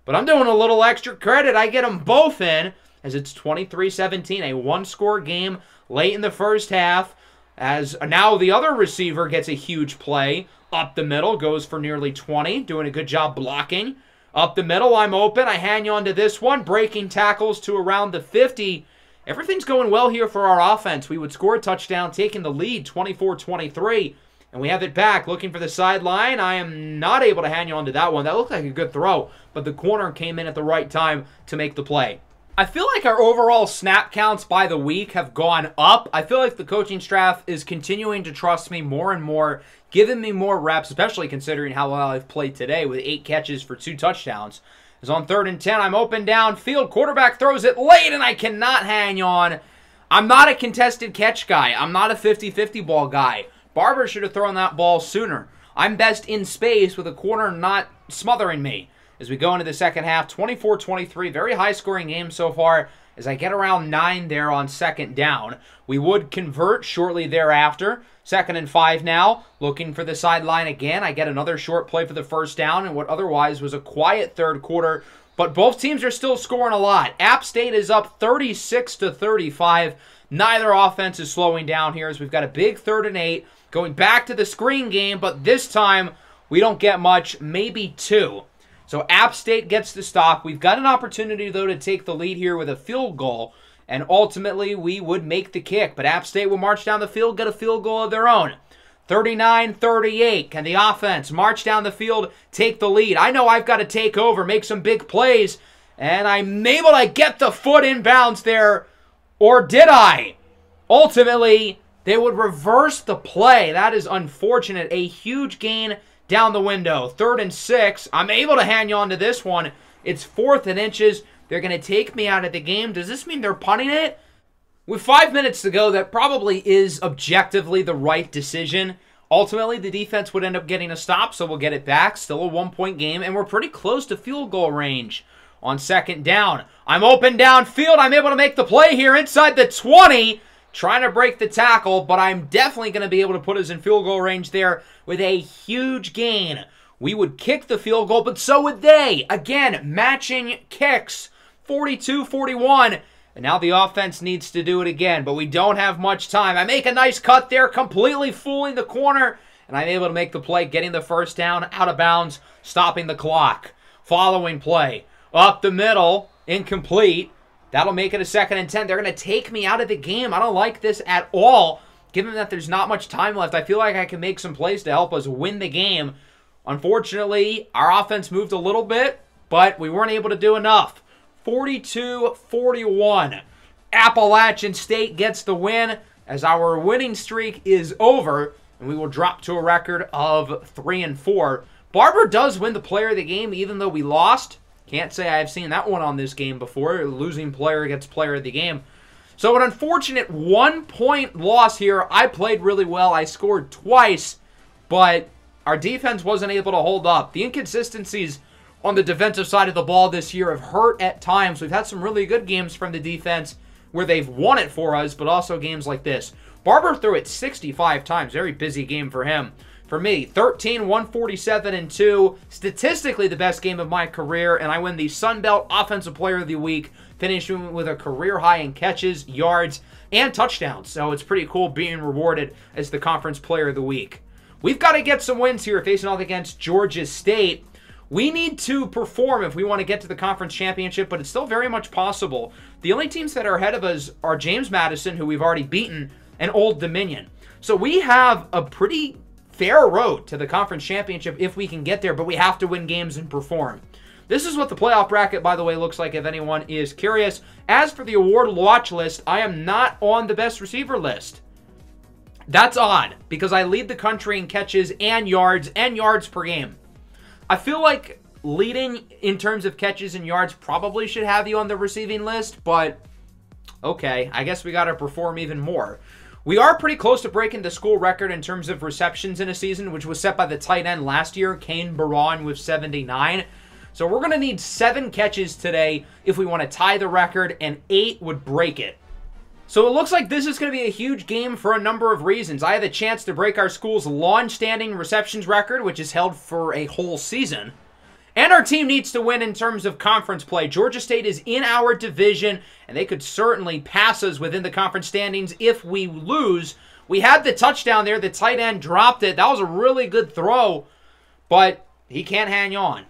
But I'm doing a little extra credit. I get them both in as it's 23-17, a 1-score game late in the first half. As now the other receiver gets a huge play. Up the middle, goes for nearly 20. Doing a good job blocking. Up the middle, I'm open. I hang on to this one. Breaking tackles to around the 50. Everything's going well here for our offense. We would score a touchdown, taking the lead 24-23. And we have it back, looking for the sideline. I am not able to hang on to that one. That looked like a good throw, but the corner came in at the right time to make the play. I feel like our overall snap counts by the week have gone up. I feel like the coaching staff is continuing to trust me more and more, giving me more reps, especially considering how well I've played today with 8 catches for 2 touchdowns. It's on 3rd and 10. I'm open downfield. Quarterback throws it late, and I cannot hang on. I'm not a contested catch guy. I'm not a 50-50 ball guy. Barber should have thrown that ball sooner. I'm best in space with a corner not smothering me. As we go into the second half, 24-23, very high-scoring game so far as I get around 9 there on 2nd down. We would convert shortly thereafter. 2nd and 5 now, looking for the sideline again. I get another short play for the first down in what otherwise was a quiet 3rd quarter, but both teams are still scoring a lot. App State is up 36-35. Neither offense is slowing down here as we've got a big 3rd and 8 going back to the screen game, but this time we don't get much, maybe 2. So App State gets the stop. We've got an opportunity, though, to take the lead here with a field goal, and ultimately we would make the kick. But App State will march down the field, get a field goal of their own. 39-38. Can the offense march down the field, take the lead? I know I've got to take over, make some big plays, and I'm able to get the foot in bounds there. Or did I? Ultimately, they would reverse the play. That is unfortunate. A huge gain down the window. 3rd and 6. I'm able to hang on to this one. It's 4th and inches. They're going to take me out of the game. Does this mean they're punting it? With 5 minutes to go, that probably is objectively the right decision. Ultimately, the defense would end up getting a stop, so we'll get it back. Still a 1-point game, and we're pretty close to field goal range. On 2nd down, I'm open downfield. I'm able to make the play here inside the 20. Trying to break the tackle, but I'm definitely going to be able to put us in field goal range there with a huge gain. We would kick the field goal, but so would they. Again, matching kicks. 42-41. And now the offense needs to do it again, but we don't have much time. I make a nice cut there, completely fooling the corner, and I'm able to make the play, getting the first down, out of bounds, stopping the clock. Following play, up the middle, incomplete. That'll make it a 2nd and 10. They're going to take me out of the game. I don't like this at all. Given that there's not much time left, I feel like I can make some plays to help us win the game. Unfortunately, our offense moved a little bit, but we weren't able to do enough. 42-41. Appalachian State gets the win as our winning streak is over, and we will drop to a record of 3-4. Barber does win the player of the game, even though we lost. Can't say I've seen that one on this game before. Losing player gets player of the game. So an unfortunate 1-point loss here. I played really well. I scored twice, but our defense wasn't able to hold up. The inconsistencies on the defensive side of the ball this year have hurt at times. We've had some really good games from the defense where they've won it for us, but also games like this. Barber threw it 65 times. Very busy game for him. For me, 13, 147, and 2. Statistically, the best game of my career, and I win the Sun Belt Offensive Player of the Week, finishing with a career high in catches, yards, and touchdowns. So it's pretty cool being rewarded as the Conference Player of the Week. We've got to get some wins here facing off against Georgia State. We need to perform if we want to get to the conference championship, but it's still very much possible. The only teams that are ahead of us are James Madison, who we've already beaten, and Old Dominion. So we have a pretty fair road to the conference championship if we can get there, but we have to win games and perform. This is what the playoff bracket, by the way, looks like if anyone is curious. As for the award watch list, I am not on the best receiver list. That's odd, because I lead the country in catches and yards per game. I feel like leading in terms of catches and yards probably should have you on the receiving list, but okay, I guess we got to perform even more. We are pretty close to breaking the school record in terms of receptions in a season, which was set by the tight end last year, Kane Baran, with 79. So we're going to need 7 catches today if we want to tie the record, and 8 would break it. So it looks like this is going to be a huge game for a number of reasons. I have a chance to break our school's long-standing receptions record, which is held for a whole season. And our team needs to win in terms of conference play. Georgia State is in our division, and they could certainly pass us within the conference standings if we lose. We had the touchdown there. The tight end dropped it. That was a really good throw, but he can't hang on.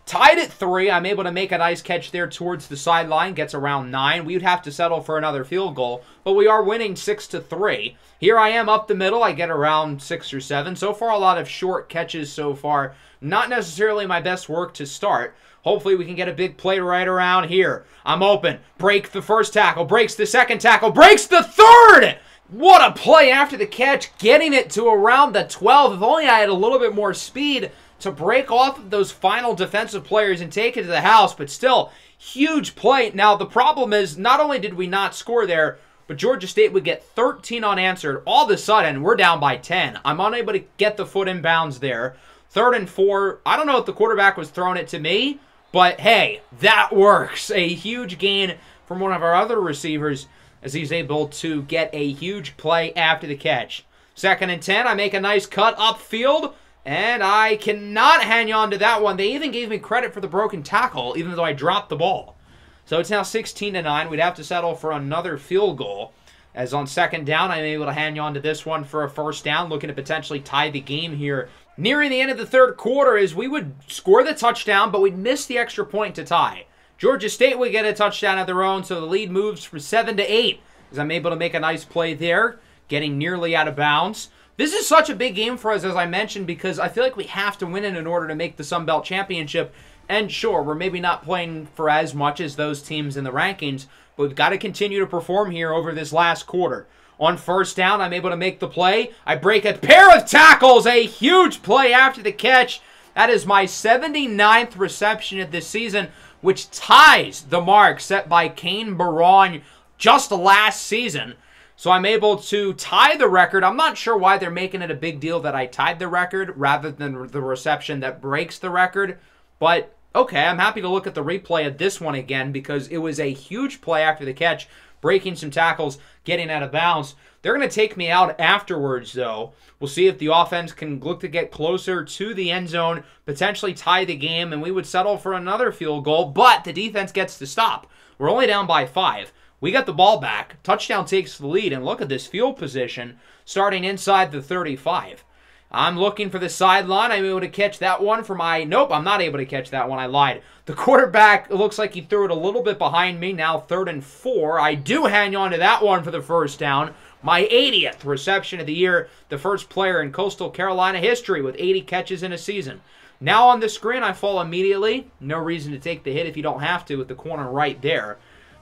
Tied at 3, I'm able to make a nice catch there towards the sideline. Gets around 9. We would have to settle for another field goal, but we are winning 6-3. Here I am up the middle. I get around 6 or 7. So far, a lot of short catches so far. Not necessarily my best work to start. Hopefully, we can get a big play right around here. I'm open. Break the first tackle. Breaks the second tackle. Breaks the third! What a play after the catch. Getting it to around the 12. If only I had a little bit more speed to break off of those final defensive players and take it to the house, but still, huge play. Now, the problem is, not only did we not score there, but Georgia State would get 13 unanswered. All of a sudden, we're down by 10. I'm unable to get the foot in bounds there. 3rd and 4. I don't know if the quarterback was throwing it to me, but hey, that works. A huge gain from one of our other receivers as he's able to get a huge play after the catch. 2nd and 10. I make a nice cut upfield, and I cannot hang on to that one. They even gave me credit for the broken tackle, even though I dropped the ball. So it's now 16-9. We'd have to settle for another field goal. As on 2nd down, I'm able to hang on to this one for a first down, looking to potentially tie the game here. Nearing the end of the 3rd quarter, is we would score the touchdown, but we'd miss the extra point to tie. Georgia State would get a touchdown of their own, so the lead moves from 7-8, as I'm able to make a nice play there, getting nearly out of bounds. This is such a big game for us, as I mentioned, because I feel like we have to win it in order to make the Sun Belt Championship. And sure, we're maybe not playing for as much as those teams in the rankings, but we've got to continue to perform here over this last quarter. On first down, I'm able to make the play. I break a pair of tackles, a huge play after the catch. That is my 79th reception of this season, which ties the mark set by Kane Baron just last season. So I'm able to tie the record. I'm not sure why they're making it a big deal that I tied the record rather than the reception that breaks the record. But, okay, I'm happy to look at the replay of this one again because it was a huge play after the catch, breaking some tackles, getting out of bounds. They're going to take me out afterwards, though. We'll see if the offense can look to get closer to the end zone, potentially tie the game, and we would settle for another field goal, but the defense gets to stop. We're only down by 5. We got the ball back. Touchdown takes the lead, and look at this field position starting inside the 35. I'm looking for the sideline. I'm able to catch that one for my... Nope, I'm not able to catch that one. I lied. The quarterback, it looks like he threw it a little bit behind me. Now 3rd and 4. I do hang on to that one for the first down. My 80th reception of the year. The first player in Coastal Carolina history with 80 catches in a season. Now on the screen, I fall immediately. No reason to take the hit if you don't have to with the corner right there.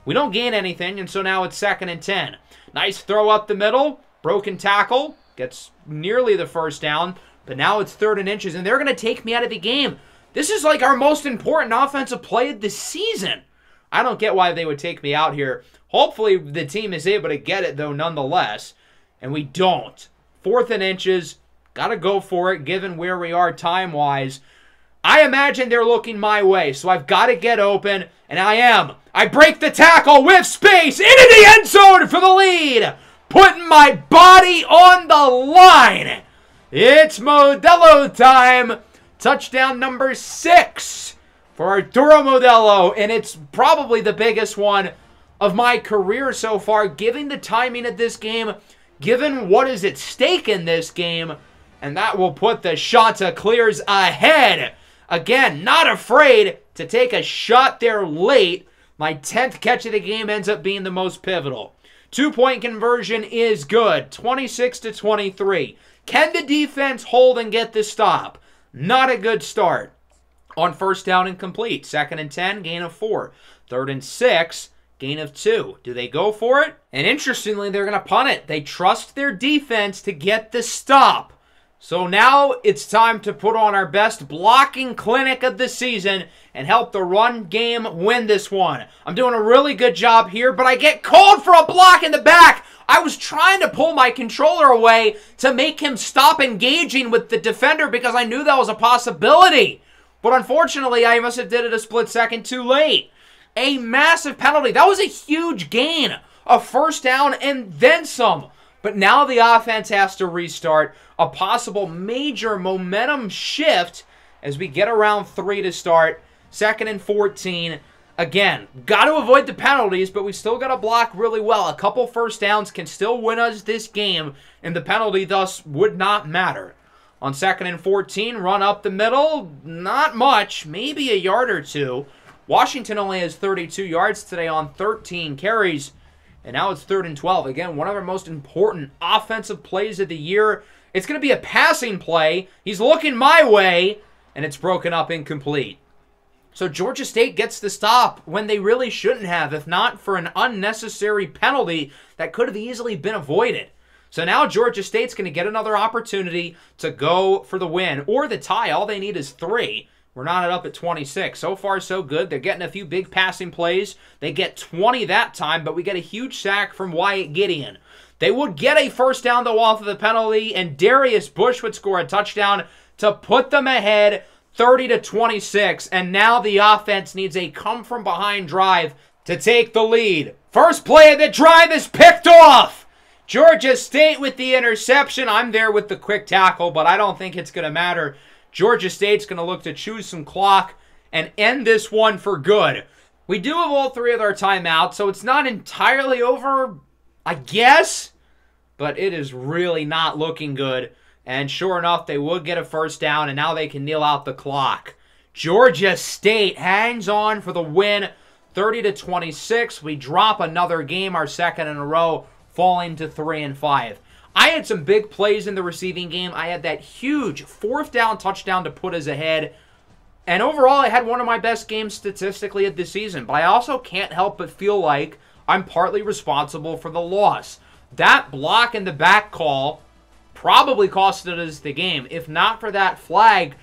We don't gain anything, and so now it's 2nd and 10. Nice throw up the middle. Broken tackle. Gets nearly the first down, but now it's 3rd and inches, and they're going to take me out of the game. This is like our most important offensive play of the season. I don't get why they would take me out here. Hopefully the team is able to get it, though, nonetheless, and we don't. 4th and inches. Got to go for it, given where we are time-wise. I imagine they're looking my way, so I've got to get open, and I am. I break the tackle with space into the end zone for the lead. Putting my body on the line. It's Modelo time. Touchdown number 6 for Arturo Modelo, and it's probably the biggest one of my career so far, given the timing of this game, given what is at stake in this game, and that will put the Chanticleers ahead. Again, not afraid to take a shot there late. My 10th catch of the game ends up being the most pivotal. 2-point conversion is good. 26-23. Can the defense hold and get the stop? Not a good start. On first down and complete. 2nd and 10, gain of 4. 3rd and 6, gain of 2. Do they go for it? And interestingly, they're going to punt it. They trust their defense to get the stop. So now it's time to put on our best blocking clinic of the season and help the run game win this one. I'm doing a really good job here, but I get called for a block in the back. I was trying to pull my controller away to make him stop engaging with the defender because I knew that was a possibility. But unfortunately, I must have did it a split second too late. A massive penalty. That was a huge gain. A first down and then some. But now the offense has to restart. A possible major momentum shift as we get around 3 to start. 2nd and 14. Again, got to avoid the penalties, but we still got to block really well. A couple first downs can still win us this game, and the penalty thus would not matter. On 2nd and 14, run up the middle. Not much, maybe a yard or 2. Washington only has 32 yards today on 13 carries. And now it's 3rd and 12. Again, one of our most important offensive plays of the year. It's going to be a passing play. He's looking my way, and it's broken up incomplete. So Georgia State gets the stop when they really shouldn't have, if not for an unnecessary penalty that could have easily been avoided. So now Georgia State's going to get another opportunity to go for the win or the tie. All they need is 3. We're not up at 26. So far, so good. They're getting a few big passing plays. They get 20 that time, but we get a huge sack from Wyatt Gideon. They would get a first down, though, off of the penalty, and Darius Bush would score a touchdown to put them ahead 30-26. And now the offense needs a come-from-behind drive to take the lead. First play of the drive is picked off. Georgia State with the interception. I'm there with the quick tackle, but I don't think it's going to matter. Georgia State's going to look to choose some clock and end this one for good. We do have all 3 of our timeouts, so it's not entirely over, I guess, but it is really not looking good. And sure enough, they would get a first down, and now they can kneel out the clock. Georgia State hangs on for the win, 30-26. We drop another game, our 2nd in a row, falling to 3 and 5. I had some big plays in the receiving game. I had that huge 4th down touchdown to put us ahead. And overall, I had one of my best games statistically of the season. But I also can't help but feel like I'm partly responsible for the loss. That block in the back call probably costed us the game. If not for that flag,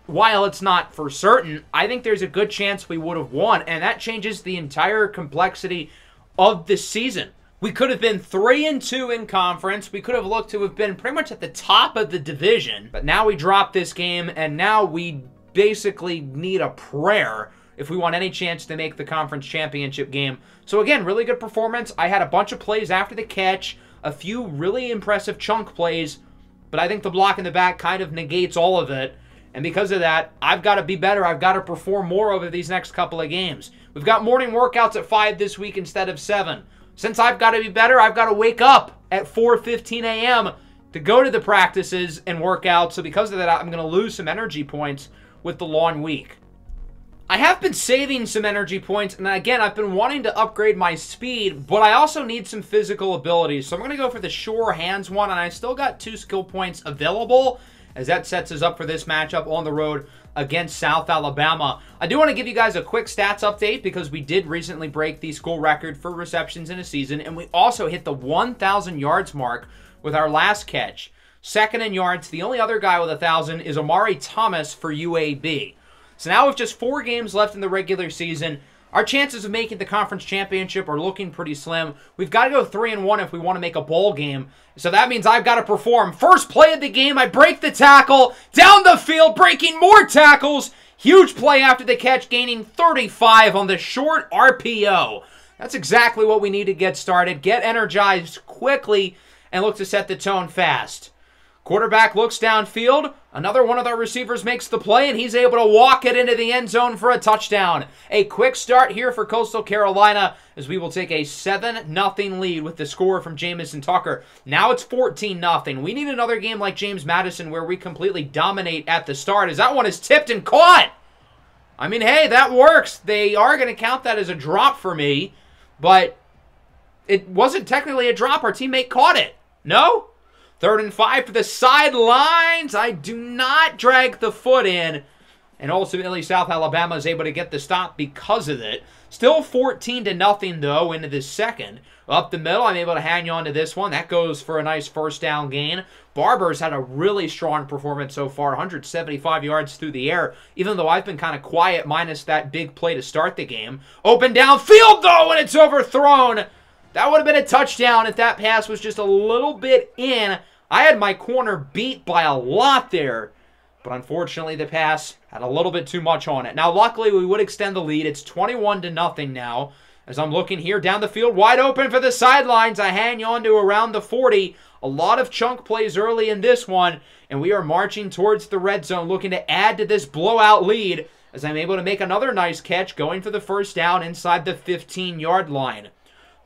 while it's not for certain, I think there's a good chance we would have won. And that changes the entire complexity of the season. We could have been 3-2 in conference. We could have looked to have been pretty much at the top of the division. But now we drop this game, and now we basically need a prayer if we want any chance to make the conference championship game. So again, really good performance. I had a bunch of plays after the catch, a few really impressive chunk plays, but I think the block in the back kind of negates all of it. And because of that, I've got to be better. I've got to perform more over these next couple of games. We've got morning workouts at 5 this week instead of 7. Since I've got to be better, I've got to wake up at 4:15 a.m. to go to the practices and work out. So because of that, I'm going to lose some energy points with the long week. I have been saving some energy points, and again, I've been wanting to upgrade my speed, but I also need some physical abilities. So I'm going to go for the sure hands one, and I still got 2 skill points available, as that sets us up for this matchup on the road against South Alabama. I do want to give you guys a quick stats update because we did recently break the school record for receptions in a season, and we also hit the 1,000 yards mark with our last catch. Second in yards, the only other guy with 1,000 is Amari Thomas for UAB. So now with just 4 games left in the regular season, our chances of making the conference championship are looking pretty slim. We've got to go 3-1 if we want to make a bowl game. So that means I've got to perform. First play of the game, I break the tackle, down the field, breaking more tackles. Huge play after the catch, gaining 35 on the short RPO. That's exactly what we need to get started. Get energized quickly and look to set the tone fast. Quarterback looks downfield. Another one of our receivers makes the play, and he's able to walk it into the end zone for a touchdown. A quick start here for Coastal Carolina as we will take a 7-0 lead with the score from Jamison Tucker. Now it's 14-0. We need another game like James Madison where we completely dominate at the start, as that one is tipped and caught. I mean, hey, that works. They are going to count that as a drop for me, but it wasn't technically a drop. Our teammate caught it. No? 3rd and 5 for the sidelines. I do not drag the foot in. And ultimately, South Alabama is able to get the stop because of it. Still 14-0, though, into the second. Up the middle, I'm able to hang on to this one. That goes for a nice first down gain. Barber's had a really strong performance so far. 175 yards through the air, even though I've been kind of quiet minus that big play to start the game. Open downfield, though, and it's overthrown. That would have been a touchdown if that pass was just a little bit in. I had my corner beat by a lot there, but unfortunately the pass had a little bit too much on it. Now, luckily, we would extend the lead. It's 21-0 now. As I'm looking here down the field, wide open for the sidelines. I hang on to around the 40. A lot of chunk plays early in this one, and we are marching towards the red zone, looking to add to this blowout lead as I'm able to make another nice catch, going for the first down inside the 15-yard line.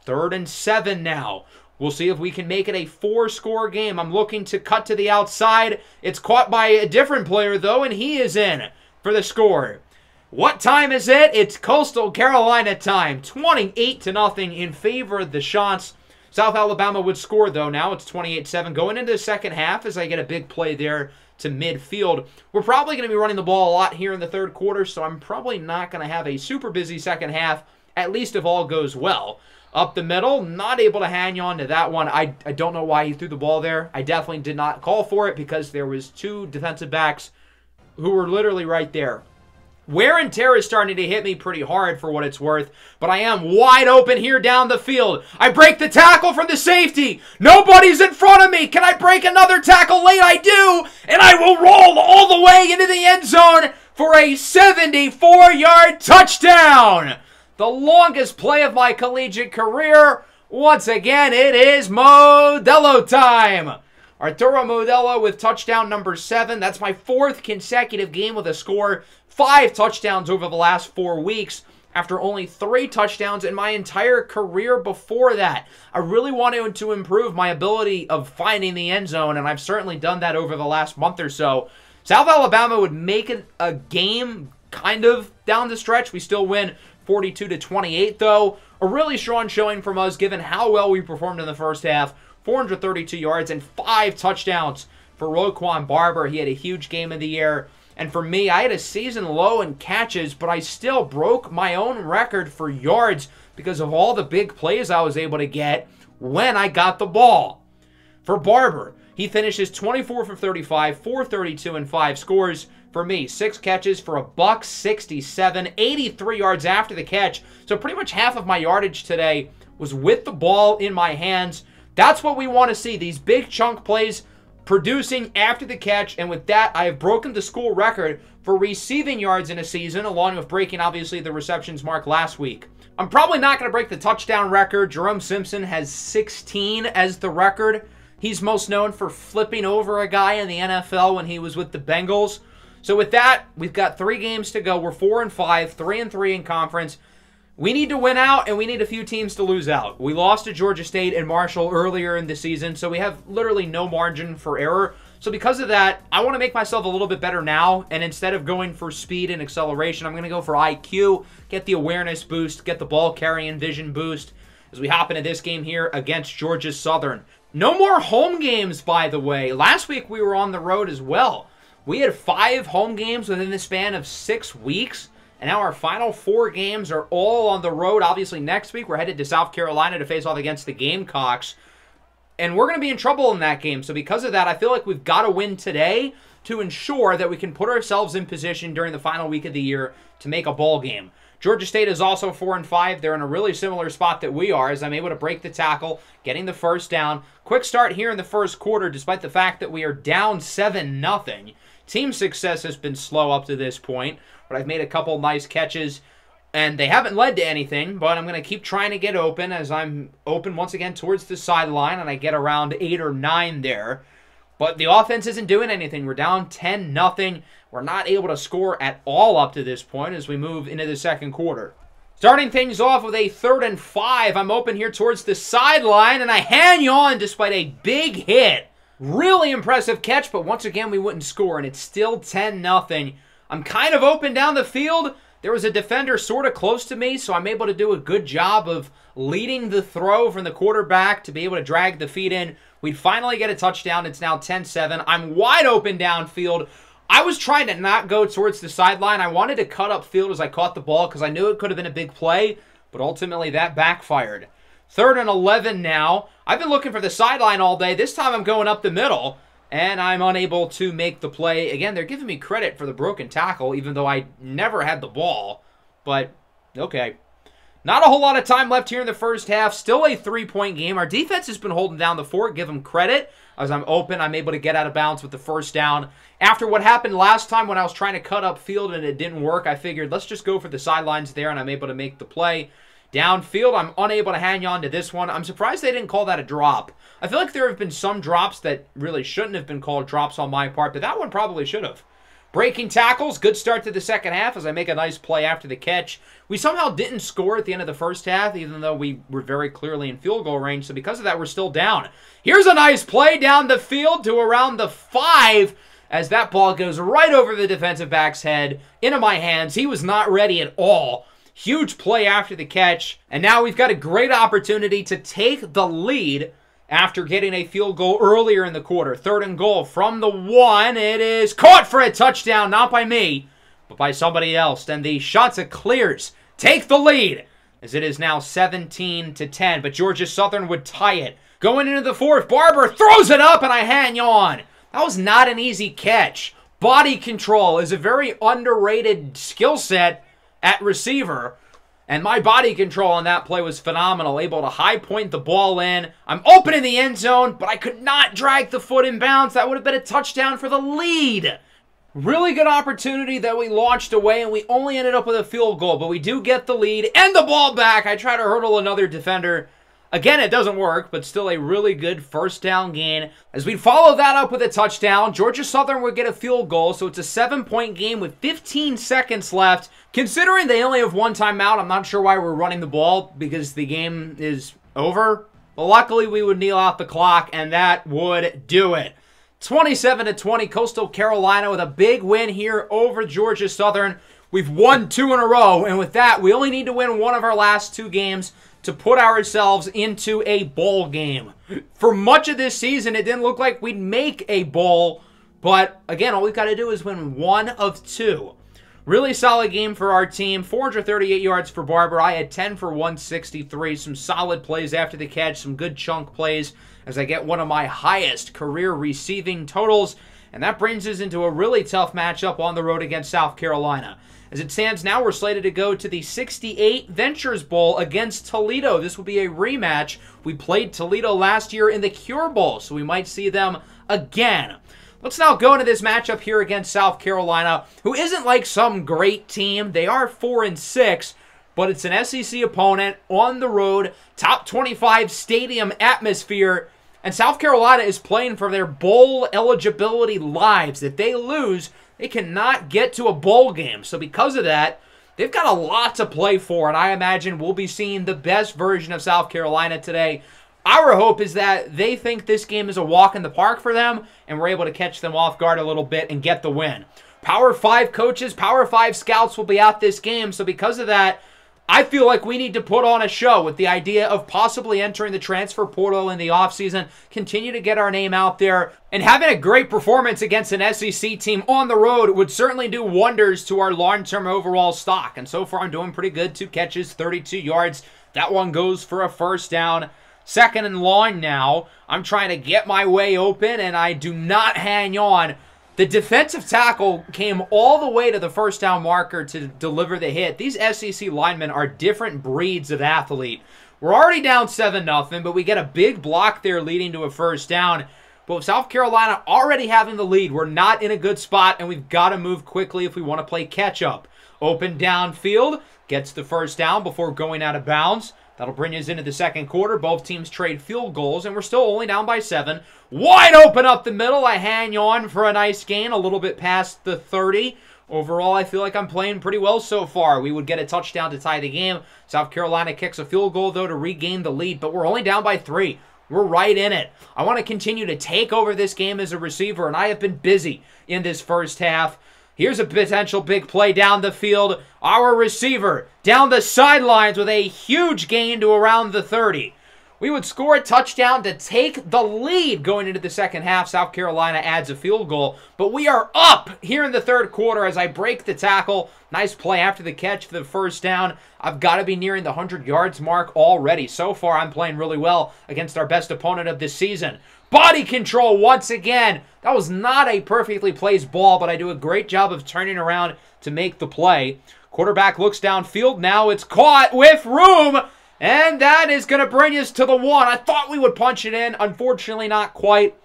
3rd and 7 now. We'll see if we can make it a 4-score game. I'm looking to cut to the outside. It's caught by a different player, though, and he is in for the score. What time is it? It's Coastal Carolina time. 28-0 in favor of the Shots. South Alabama would score, though. Now it's 28-7. Going into the second half as I get a big play there to midfield. We're probably going to be running the ball a lot here in the third quarter, so I'm probably not going to have a super busy second half, at least if all goes well. Up the middle, not able to hang on to that one. I don't know why he threw the ball there. I definitely did not call for it because there was 2 defensive backs who were literally right there. Wear and tear is starting to hit me pretty hard for what it's worth, but I am wide open here down the field. I break the tackle from the safety. Nobody's in front of me. Can I break another tackle late? I do, and I will roll all the way into the end zone for a 74-yard touchdown. The longest play of my collegiate career. Once again, it is Modelo time. Arturo Modelo with touchdown number 7. That's my 4th consecutive game with a score. 5 touchdowns over the last 4 weeks after only 3 touchdowns in my entire career before that. I really wanted to improve my ability of finding the end zone, and I've certainly done that over the last month or so. South Alabama would make it a game kind of down the stretch. We still win 42-28, though. A really strong showing from us given how well we performed in the first half. 432 yards and 5 touchdowns for Roquan Barber. He had a huge game of the year. And for me, I had a season low in catches, but I still broke my own record for yards because of all the big plays I was able to get when I got the ball. For Barber, he finishes 24 for 35, 432, and 5 scores. For me, 6 catches for $167, 83 yards after the catch. So pretty much half of my yardage today was with the ball in my hands. That's what we want to see, these big chunk plays producing after the catch, and with that, I have broken the school record for receiving yards in a season, along with breaking, obviously, the receptions mark last week. I'm probably not going to break the touchdown record. Jerome Simpson has 16 as the record. He's most known for flipping over a guy in the NFL when he was with the Bengals. So with that, we've got 3 games to go. We're 4-5, 3-3 in conference. We need to win out, and we need a few teams to lose out. We lost to Georgia State and Marshall earlier in the season, so we have literally no margin for error. So because of that, I want to make myself a little bit better now, and instead of going for speed and acceleration, I'm going to go for IQ, get the awareness boost, get the ball carrying vision boost as we hop into this game here against Georgia Southern. No more home games, by the way. Last week we were on the road as well. We had 5 home games within the span of 6 weeks. And now our final 4 games are all on the road. Obviously, next week we're headed to South Carolina to face off against the Gamecocks. And we're going to be in trouble in that game. So because of that, I feel like we've got to win today to ensure that we can put ourselves in position during the final week of the year to make a bowl game. Georgia State is also 4-5. They're in a really similar spot that we are, as I'm able to break the tackle, getting the first down. Quick start here in the first quarter, despite the fact that we are down 7-0. Team success has been slow up to this point, but I've made a couple nice catches, and they haven't led to anything, but I'm going to keep trying to get open as I'm open once again towards the sideline, and I get around 8 or 9 there. But the offense isn't doing anything. We're down 10-0. We're not able to score at all up to this point as we move into the second quarter. Starting things off with a 3rd and 5. I'm open here towards the sideline, and I hang on despite a big hit. Really impressive catch, but once again, we wouldn't score, and it's still 10-0. I'm kind of open down the field. There was a defender sort of close to me, so I'm able to do a good job of leading the throw from the quarterback to be able to drag the feet in. We'd finally get a touchdown. It's now 10-7. I'm wide open downfield. I was trying to not go towards the sideline. I wanted to cut upfield as I caught the ball because I knew it could have been a big play, but ultimately that backfired. 3rd and 11 now. I've been looking for the sideline all day. This time I'm going up the middle, and I'm unable to make the play. Again, they're giving me credit for the broken tackle, even though I never had the ball. But, okay. Not a whole lot of time left here in the first half. Still a 3-point game. Our defense has been holding down the fort. Give them credit. As I'm open, I'm able to get out of bounds with the first down. After what happened last time when I was trying to cut upfield and it didn't work, I figured let's just go for the sidelines there, and I'm able to make the play. Downfield, I'm unable to hang on to this one. I'm surprised they didn't call that a drop. I feel like there have been some drops that really shouldn't have been called drops on my part, but that one probably should have. Breaking tackles, good start to the second half as I make a nice play after the catch. We somehow didn't score at the end of the first half, even though we were very clearly in field goal range, so because of that, we're still down. Here's a nice play down the field to around the 5, as that ball goes right over the defensive back's head, into my hands. He was not ready at all. Huge play after the catch, and now we've got a great opportunity to take the lead after getting a field goal earlier in the quarter. 3rd and goal from the 1. It is caught for a touchdown, not by me, but by somebody else. And the Shotza clears. Take the lead, as it is now 17-10, but Georgia Southern would tie it. Going into the 4th, Barber throws it up, and I hang on. That was not an easy catch. Body control is a very underrated skill set at receiver, and my body control on that play was phenomenal. Able to high point the ball in. I'm open in the end zone, but I could not drag the foot in bounds. That would have been a touchdown for the lead. Really good opportunity that we launched away, and we only ended up with a field goal, but we do get the lead and the ball back. I try to hurdle another defender. Again, it doesn't work, but still a really good first down gain. As we follow that up with a touchdown, Georgia Southern would get a field goal, so it's a 7-point game with 15 seconds left. Considering they only have 1 timeout, I'm not sure why we're running the ball because the game is over. But luckily, we would kneel out the clock, and that would do it. 27-20, Coastal Carolina with a big win here over Georgia Southern. We've won 2 in a row, and with that, we only need to win one of our last 2 games to put ourselves into a bowl game. For much of this season, it didn't look like we'd make a bowl, But, again, all we've got to do is win 1 of 2. Really solid game for our team. 438 yards for Barber. I had 10 for 163. Some solid plays after the catch. Some good chunk plays as I get one of my highest career receiving totals. And that brings us into a really tough matchup on the road against South Carolina. As it stands now, we're slated to go to the 68 Ventures Bowl against Toledo. This will be a rematch. We played Toledo last year in the Cure Bowl, so we might see them again. Let's now go into this matchup here against South Carolina, who isn't like some great team. They are 4-6, but it's an SEC opponent on the road, top 25 stadium atmosphere, and South Carolina is playing for their bowl eligibility lives. If they lose, they cannot get to a bowl game. So because of that, they've got a lot to play for, and I imagine we'll be seeing the best version of South Carolina today. Our hope is that they think this game is a walk in the park for them, and we're able to catch them off guard a little bit and get the win. Power 5 coaches, Power 5 scouts will be at this game, so because of that, I feel like we need to put on a show with the idea of possibly entering the transfer portal in the offseason, continue to get our name out there, and having a great performance against an SEC team on the road would certainly do wonders to our long-term overall stock. And so far, I'm doing pretty good. 2 catches, 32 yards. That one goes for a first down. 2nd and long now. I'm trying to get my way open, and I do not hang on. The defensive tackle came all the way to the first down marker to deliver the hit. These SEC linemen are different breeds of athlete. We're already down 7-0, but we get a big block there leading to a first down. But with South Carolina already having the lead, we're not in a good spot, and we've got to move quickly if we want to play catch-up. Open downfield, gets the first down before going out of bounds. That'll bring us into the second quarter. Both teams trade field goals, and we're still only down by 7. Wide open up the middle. I hang on for a nice gain, a little bit past the 30. Overall, I feel like I'm playing pretty well so far. We would get a touchdown to tie the game. South Carolina kicks a field goal, though, to regain the lead, but we're only down by 3. We're right in it. I want to continue to take over this game as a receiver, and I have been busy in this first half. Here's a potential big play down the field. Our receiver down the sidelines with a huge gain to around the 30. We would score a touchdown to take the lead going into the second half. South Carolina adds a field goal, but we are up here in the third quarter as I break the tackle. Nice play after the catch for the first down. I've got to be nearing the 100 yards mark already. So far, I'm playing really well against our best opponent of this season. Body control once again. That was not a perfectly placed ball, but I do a great job of turning around to make the play. Quarterback looks downfield. Now it's caught with room, and that is going to bring us to the 1. I thought we would punch it in. Unfortunately, not quite.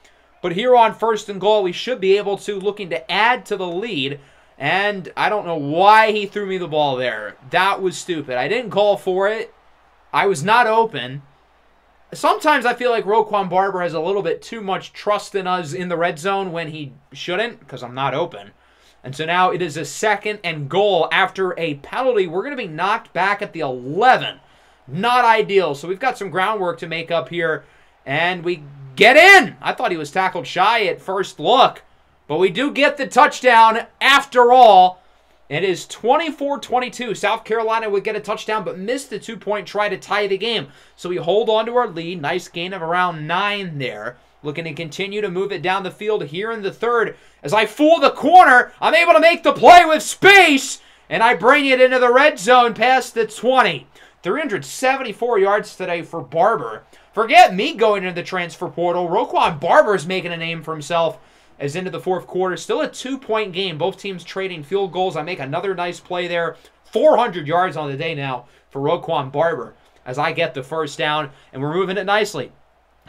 But here on 1st and goal, we should be able to, looking to add to the lead. And I don't know why he threw me the ball there. That was stupid. I didn't call for it. I was not open. Sometimes I feel like Roquan Barber has a little bit too much trust in us in the red zone when he shouldn't, because I'm not open. And so now it is a 2nd and goal after a penalty. We're going to be knocked back at the 11. Not ideal. So we've got some groundwork to make up here. And we get in. I thought he was tackled shy at first look. But we do get the touchdown after all. It is 24-22. South Carolina would get a touchdown, but missed the 2-point try to tie the game. So we hold on to our lead. Nice gain of around 9 there. Looking to continue to move it down the field here in the third. As I fool the corner, I'm able to make the play with space. And I bring it into the red zone past the 20. 374 yards today for Barber. Forget me going into the transfer portal. Roquan Barber is making a name for himself. As into the fourth quarter, still a 2-point game. Both teams trading field goals. I make another nice play there. 400 yards on the day now for Roquan Barber as I get the first down, and we're moving it nicely.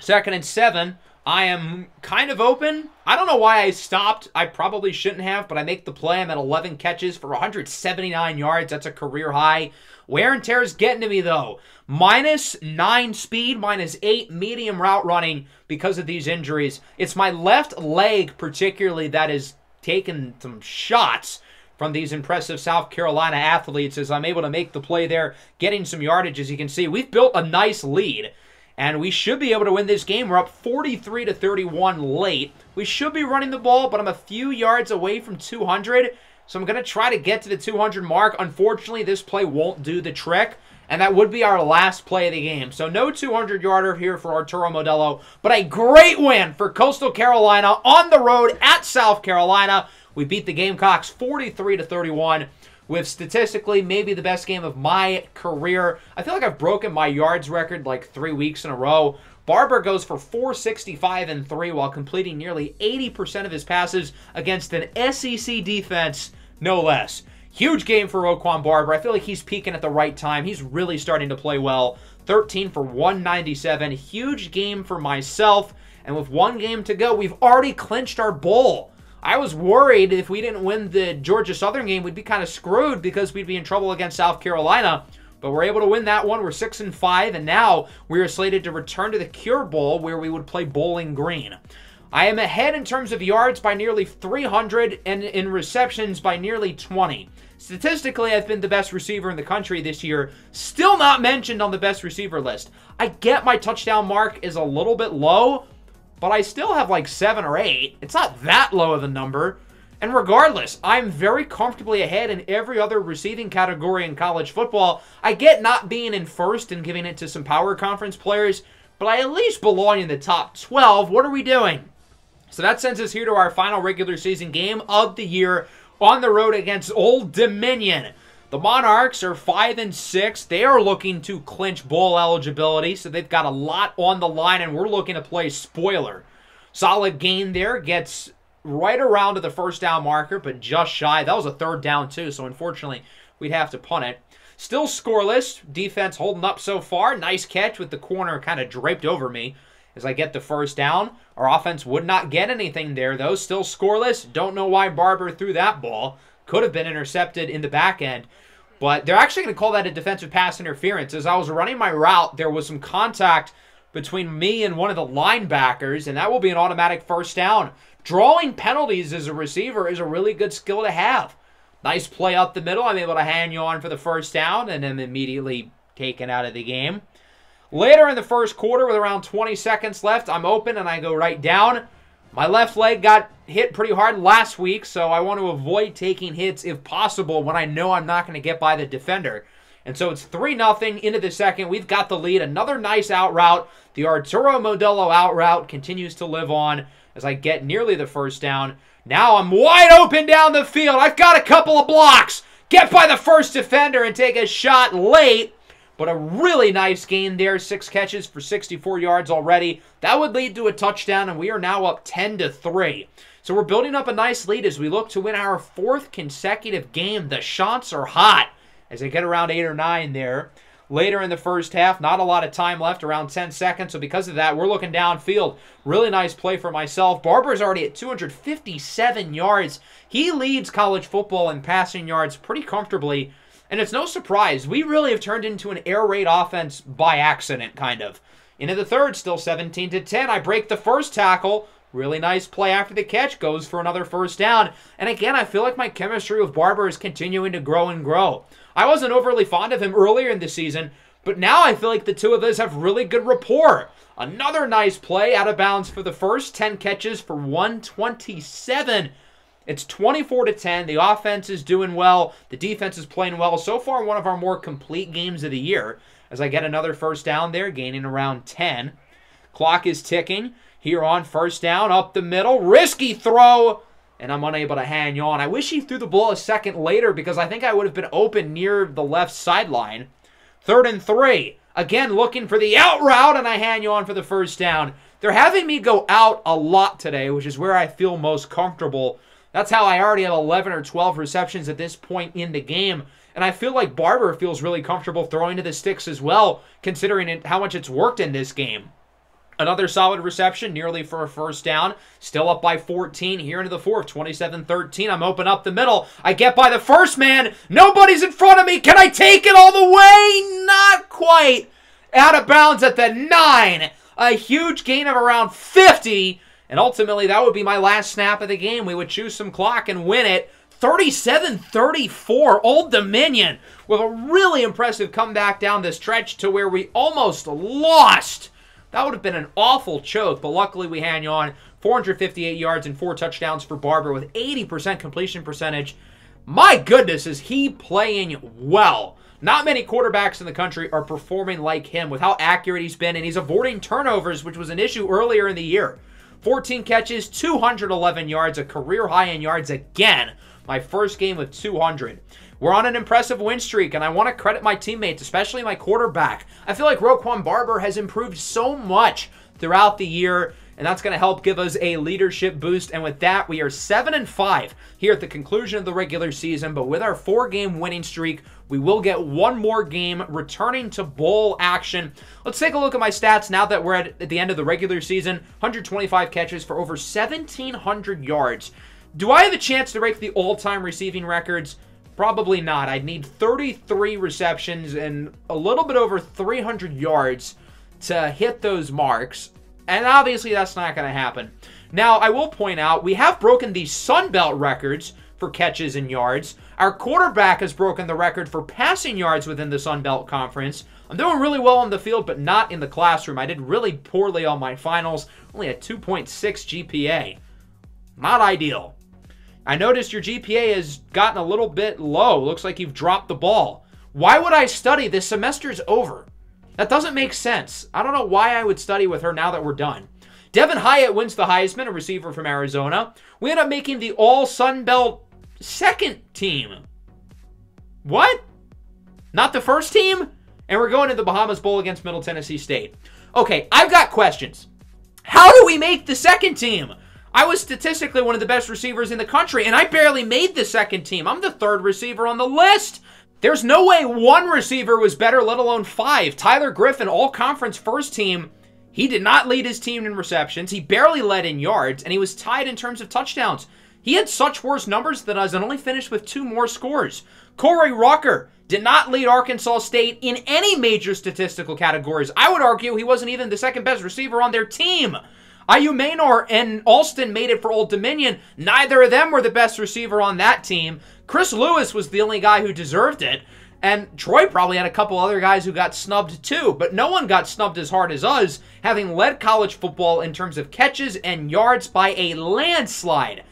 2nd and 7. I am kind of open. I don't know why I stopped. I probably shouldn't have, but I make the play. I'm at 11 catches for 179 yards. That's a career high. Wear and tear is getting to me, though. -9 speed, -8 medium route running because of these injuries. It's my left leg particularly that is taking some shots from these impressive South Carolina athletes as I'm able to make the play there, getting some yardage. As you can see, we've built a nice lead, and we should be able to win this game. We're up 43-31 late. We should be running the ball, but I'm a few yards away from 200, so I'm going to try to get to the 200 mark. Unfortunately, this play won't do the trick, and that would be our last play of the game. So no 200-yarder here for Arturo Modelo, but a great win for Coastal Carolina on the road at South Carolina. We beat the Gamecocks 43-31 with statistically maybe the best game of my career. I feel like I've broken my yards record like 3 weeks in a row. Barber goes for 465 and 3 while completing nearly 80% of his passes against an SEC defense, no less. Huge game for Roquan Barber. I feel like he's peaking at the right time. He's really starting to play well. 13 for 197. Huge game for myself. And with one game to go, we've already clinched our bowl. I was worried if we didn't win the Georgia Southern game, we'd be kind of screwed because we'd be in trouble against South Carolina. But we're able to win that one. We're 6-5, and now we are slated to return to the Cure Bowl where we would play Bowling Green. I am ahead in terms of yards by nearly 300 and in receptions by nearly 20. Statistically, I've been the best receiver in the country this year. Still not mentioned on the best receiver list. I get my touchdown mark is a little bit low, but I still have like 7 or 8. It's not that low of a number. And regardless, I'm very comfortably ahead in every other receiving category in college football. I get not being in first and giving it to some power conference players, but I at least belong in the top 12. What are we doing? So that sends us here to our final regular season game of the year on the road against Old Dominion. The Monarchs are 5-6. They are looking to clinch bowl eligibility, so they've got a lot on the line, and we're looking to play spoiler. Solid gain there, gets right around to the first down marker, but just shy. That was a third down too, so unfortunately we'd have to punt it. Still scoreless. Defense holding up so far. Nice catch with the corner kind of draped over me as I get the first down. Our offense would not get anything there, though. Still scoreless. Don't know why Barber threw that ball. Could have been intercepted in the back end. But they're actually going to call that a defensive pass interference. As I was running my route, there was some contact between me and one of the linebackers, and that will be an automatic first down. Drawing penalties as a receiver is a really good skill to have. Nice play up the middle. I'm able to hang on for the first down, and then immediately taken out of the game. Later in the first quarter, with around 20 seconds left, I'm open and I go right down. My left leg got hit pretty hard last week, so I want to avoid taking hits if possible when I know I'm not going to get by the defender. And so it's 3-0 into the second. We've got the lead. Another nice out route. The Arturo Modelo out route continues to live on as I get nearly the first down. Now I'm wide open down the field. I've got a couple of blocks. Get by the first defender and take a shot late. But a really nice gain there. 6 catches for 64 yards already. That would lead to a touchdown, and we are now up 10-3. So we're building up a nice lead as we look to win our 4th consecutive game. The shots are hot as they get around 8 or 9 there. Later in the first half, not a lot of time left, around 10 seconds. So because of that, we're looking downfield. Really nice play for myself. Barber's already at 257 yards. He leads college football in passing yards pretty comfortably. And it's no surprise. We really have turned into an air raid offense by accident, kind of. Into the third, still 17-10. I break the first tackle. Really nice play after the catch. Goes for another first down. And again, I feel like my chemistry with Barber is continuing to grow and grow. I wasn't overly fond of him earlier in the season, but now I feel like the two of us have really good rapport. Another nice play out of bounds for the first. 10 catches for 127. It's 24-10. The offense is doing well. The defense is playing well. So far, one of our more complete games of the year as I get another first down there, gaining around 10. Clock is ticking. Here on first down, up the middle. Risky throw, and I'm unable to hang on. I wish he threw the ball a second later because I think I would have been open near the left sideline. 3rd and 3. Again, looking for the out route, and I hang on for the first down. They're having me go out a lot today, which is where I feel most comfortable. That's how I already have 11 or 12 receptions at this point in the game. And I feel like Barber feels really comfortable throwing to the sticks as well, considering how much it's worked in this game. Another solid reception, nearly for a first down. Still up by 14 here into the fourth, 27-13. I'm open up the middle. I get by the first man. Nobody's in front of me. Can I take it all the way? Not quite. Out of bounds at the 9. A huge gain of around 50. And ultimately, that would be my last snap of the game. We would choose some clock and win it. 37-34, Old Dominion, with a really impressive comeback down the stretch to where we almost lost. That would have been an awful choke, but luckily we hang on. 458 yards and 4 touchdowns for Barber with 80% completion percentage. My goodness, is he playing well. Not many quarterbacks in the country are performing like him with how accurate he's been, and he's avoiding turnovers, which was an issue earlier in the year. 14 catches, 211 yards, a career high in yards again. My first game with 200. We're on an impressive win streak, and I want to credit my teammates, especially my quarterback. I feel like Roquan Barber has improved so much throughout the year, and that's going to help give us a leadership boost. And with that, we are 7-5 here at the conclusion of the regular season. But with our 4-game winning streak, we will get one more game returning to bowl action. Let's take a look at my stats now that we're at the end of the regular season. 125 catches for over 1,700 yards. Do I have a chance to break the all-time receiving records? Probably not. I'd need 33 receptions and a little bit over 300 yards to hit those marks. And obviously, that's not going to happen. Now, I will point out, we have broken the Sun Belt records for catches and yards. Our quarterback has broken the record for passing yards within the Sun Belt Conference. I'm doing really well on the field, but not in the classroom. I did really poorly on my finals. Only a 2.6 GPA. Not ideal. I noticed your GPA has gotten a little bit low. Looks like you've dropped the ball. Why would I study? This semester's over. That doesn't make sense. I don't know why I would study with her now that we're done. Devin Hyatt wins the Heisman, a receiver from Arizona. We end up making the All-Sun Belt second team. What? Not the first team? And we're going to the Bahamas Bowl against Middle Tennessee State. Okay, I've got questions. How do we make the second team? I was statistically one of the best receivers in the country, and I barely made the second team. I'm the third receiver on the list. There's no way one receiver was better, let alone 5. Tyler Griffin, all-conference first team. He did not lead his team in receptions. He barely led in yards, and he was tied in terms of touchdowns. He had such worse numbers than us and only finished with 2 more scores. Corey Rucker did not lead Arkansas State in any major statistical categories. I would argue he wasn't even the second best receiver on their team. IU Maynor and Alston made it for Old Dominion. Neither of them were the best receiver on that team. Chris Lewis was the only guy who deserved it. And Troy probably had a couple other guys who got snubbed too. But no one got snubbed as hard as us, having led college football in terms of catches and yards by a landslide.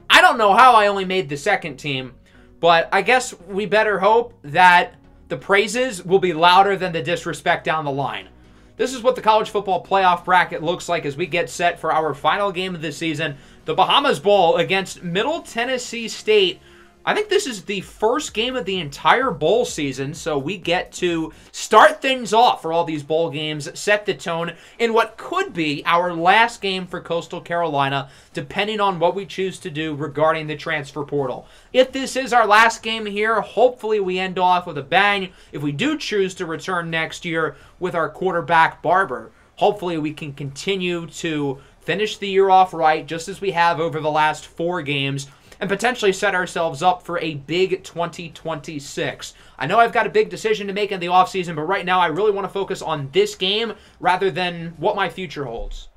I don't know how I only made the second team, but I guess we better hope that the praises will be louder than the disrespect down the line. This is what the college football playoff bracket looks like as we get set for our final game of the season, the Bahamas Bowl against Middle Tennessee State. I think this is the first game of the entire bowl season, so we get to start things off for all these bowl games, set the tone in what could be our last game for Coastal Carolina, depending on what we choose to do regarding the transfer portal. If this is our last game here, hopefully we end off with a bang. If we do choose to return next year with our quarterback Barber, hopefully we can continue to finish the year off right, just as we have over the last 4 games, and potentially set ourselves up for a big 2026. I know I've got a big decision to make in the offseason, but right now I really want to focus on this game rather than what my future holds.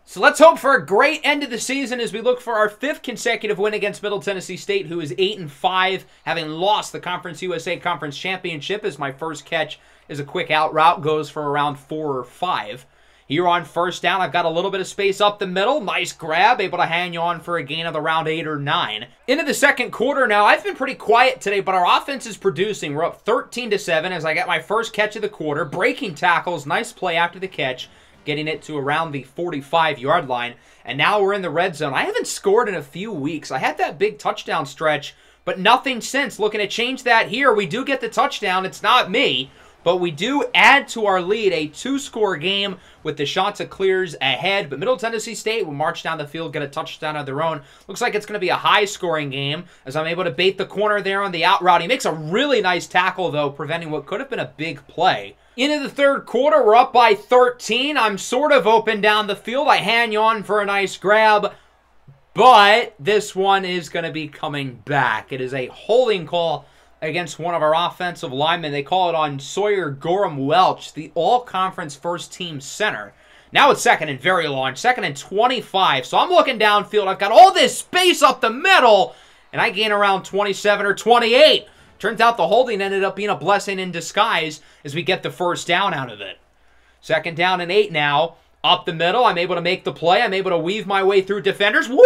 So let's hope for a great end of the season as we look for our 5th consecutive win against Middle Tennessee State, who is 8-5, having lost the Conference USA Conference Championship, as my first catch is a quick out route, goes for around 4 or 5. Here on first down, I've got a little bit of space up the middle. Nice grab, able to hang on for a gain of around 8 or 9. Into the second quarter now. I've been pretty quiet today, but our offense is producing. We're up 13-7 as I get my first catch of the quarter. Breaking tackles, nice play after the catch, getting it to around the 45-yard line. And now we're in the red zone. I haven't scored in a few weeks. I had that big touchdown stretch, but nothing since. Looking to change that here. We do get the touchdown. It's not me. But we do add to our lead, a 2-score game with the Chanticleers ahead. But Middle Tennessee State will march down the field, get a touchdown of their own. Looks like it's going to be a high-scoring game as I'm able to bait the corner there on the out route. He makes a really nice tackle, though, preventing what could have been a big play. Into the third quarter, we're up by 13. I'm sort of open down the field. I hang on for a nice grab. But this one is going to be coming back. It is a holding call against one of our offensive linemen. They call it on Sawyer Gorham-Welch, the all-conference first-team center. Now it's second and very long, second and 25. So I'm looking downfield. I've got all this space up the middle, and I gain around 27 or 28. Turns out the holding ended up being a blessing in disguise as we get the first down out of it. Second down and 8 now. Up the middle, I'm able to make the play. I'm able to weave my way through defenders. Whoop!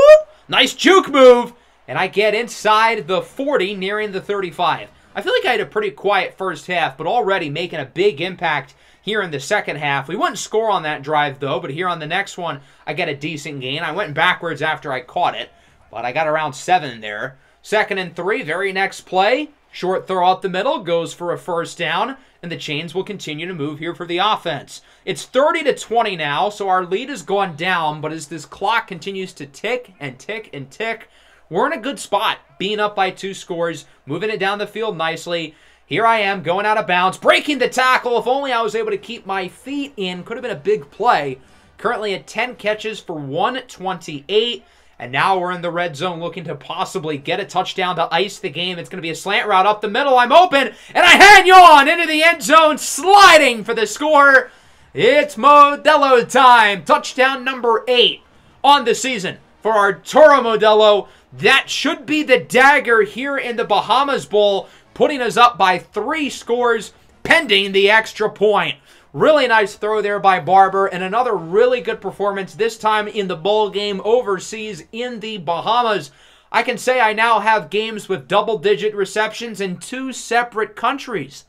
Nice juke move! And I get inside the 40, nearing the 35. I feel like I had a pretty quiet first half, but already making a big impact here in the second half. We wouldn't score on that drive, though, but here on the next one, I get a decent gain. I went backwards after I caught it, but I got around 7 there. 2nd and 3, very next play. Short throw out the middle, goes for a first down, and the chains will continue to move here for the offense. It's 30-20 now, so our lead has gone down, but as this clock continues to tick and tick and tick, we're in a good spot, being up by 2 scores, moving it down the field nicely. Here I am, going out of bounds, breaking the tackle. If only I was able to keep my feet in, could have been a big play. Currently at 10 catches for 128. And now we're in the red zone looking to possibly get a touchdown to ice the game. It's going to be a slant route up the middle. I'm open, and I hang on into the end zone, sliding for the score. It's Modelo time. Touchdown number 8 on the season for Arturo Modelo. That should be the dagger here in the Bahamas Bowl, putting us up by 3 scores, pending the extra point. Really nice throw there by Barber, and another really good performance, this time in the bowl game overseas in the Bahamas. I can say I now have games with double-digit receptions in 2 separate countries.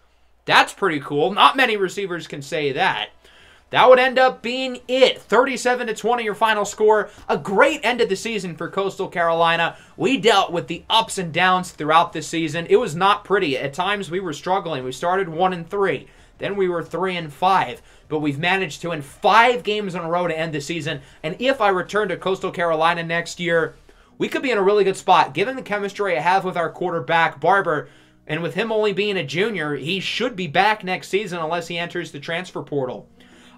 That's pretty cool. Not many receivers can say that. That would end up being it. 37-20 your final score. A great end of the season for Coastal Carolina. We dealt with the ups and downs throughout the season. It was not pretty. At times we were struggling. We started 1-3. Then we were 3-5, but we've managed to win 5 games in a row to end the season. And if I return to Coastal Carolina next year, we could be in a really good spot. Given the chemistry I have with our quarterback, Barber, and with him only being a junior, he should be back next season unless he enters the transfer portal.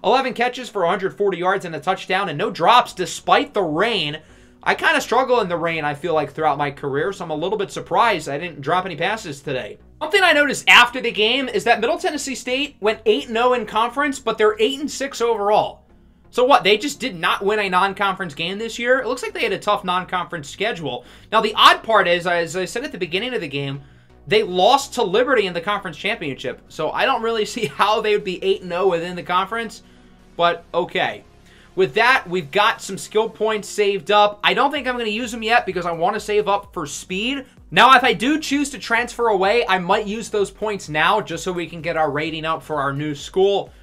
11 catches for 140 yards and a touchdown, and no drops despite the rain. I kind of struggle in the rain, I feel like, throughout my career, so I'm a little bit surprised I didn't drop any passes today. Something I noticed after the game is that Middle Tennessee State went 8-0 in conference, but they're 8-6 overall. So what, they just did not win a non-conference game this year? It looks like they had a tough non-conference schedule. Now, the odd part is, as I said at the beginning of the game, they lost to Liberty in the conference championship. So I don't really see how they would be 8-0 within the conference, but okay. With that, we've got some skill points saved up. I don't think I'm going to use them yet because I want to save up for speed. Now, if I do choose to transfer away, I might use those points now just so we can get our rating up for our new school.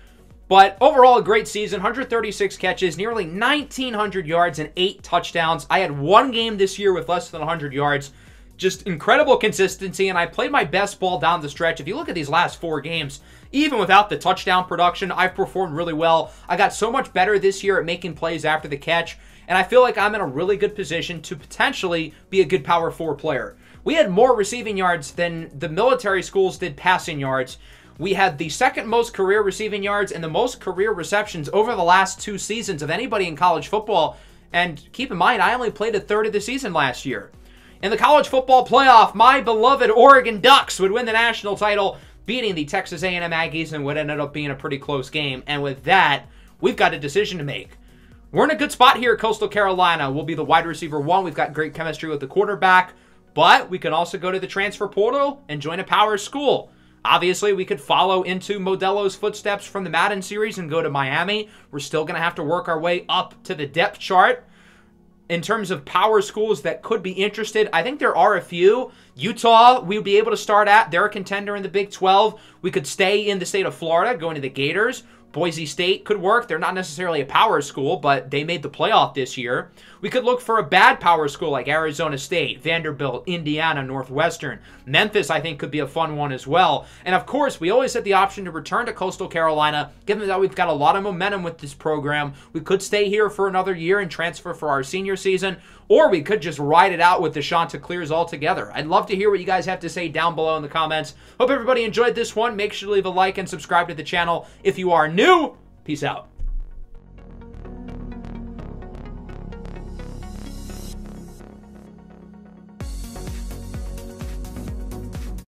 But overall, a great season. 136 catches, nearly 1,900 yards, and 8 touchdowns. I had 1 game this year with less than 100 yards. Just incredible consistency, and I played my best ball down the stretch. If you look at these last 4 games, even without the touchdown production, I've performed really well. I got so much better this year at making plays after the catch, and I feel like I'm in a really good position to potentially be a good Power 4 player. We had more receiving yards than the military schools did passing yards. We had the 2nd most career receiving yards and the most career receptions over the last 2 seasons of anybody in college football. And keep in mind, I only played a third of the season last year. In the college football playoff, my beloved Oregon Ducks would win the national title, beating the Texas A&M Aggies, and what ended up being a pretty close game. And with that, we've got a decision to make. We're in a good spot here at Coastal Carolina. We'll be the wide receiver 1. We've got great chemistry with the quarterback. But we can also go to the transfer portal and join a power school. Obviously, we could follow into Modelo's footsteps from the Madden series and go to Miami. We're still going to have to work our way up to the depth chart. In terms of power schools that could be interested, I think there are a few. Utah, we would be able to start at. They're a contender in the Big 12. We could stay in the state of Florida, going to the Gators. Boise State could work. They're not necessarily a power school, but they made the playoff this year. We could look for a bad power school like Arizona State, Vanderbilt, Indiana, Northwestern. Memphis, I think, could be a fun one as well. And of course, we always had the option to return to Coastal Carolina. Given that we've got a lot of momentum with this program, we could stay here for another year and transfer for our senior season, or we could just ride it out with the Chanticleers altogether. I'd love to hear what you guys have to say down below in the comments. Hope everybody enjoyed this one. Make sure to leave a like and subscribe to the channel if you are new. Peace out.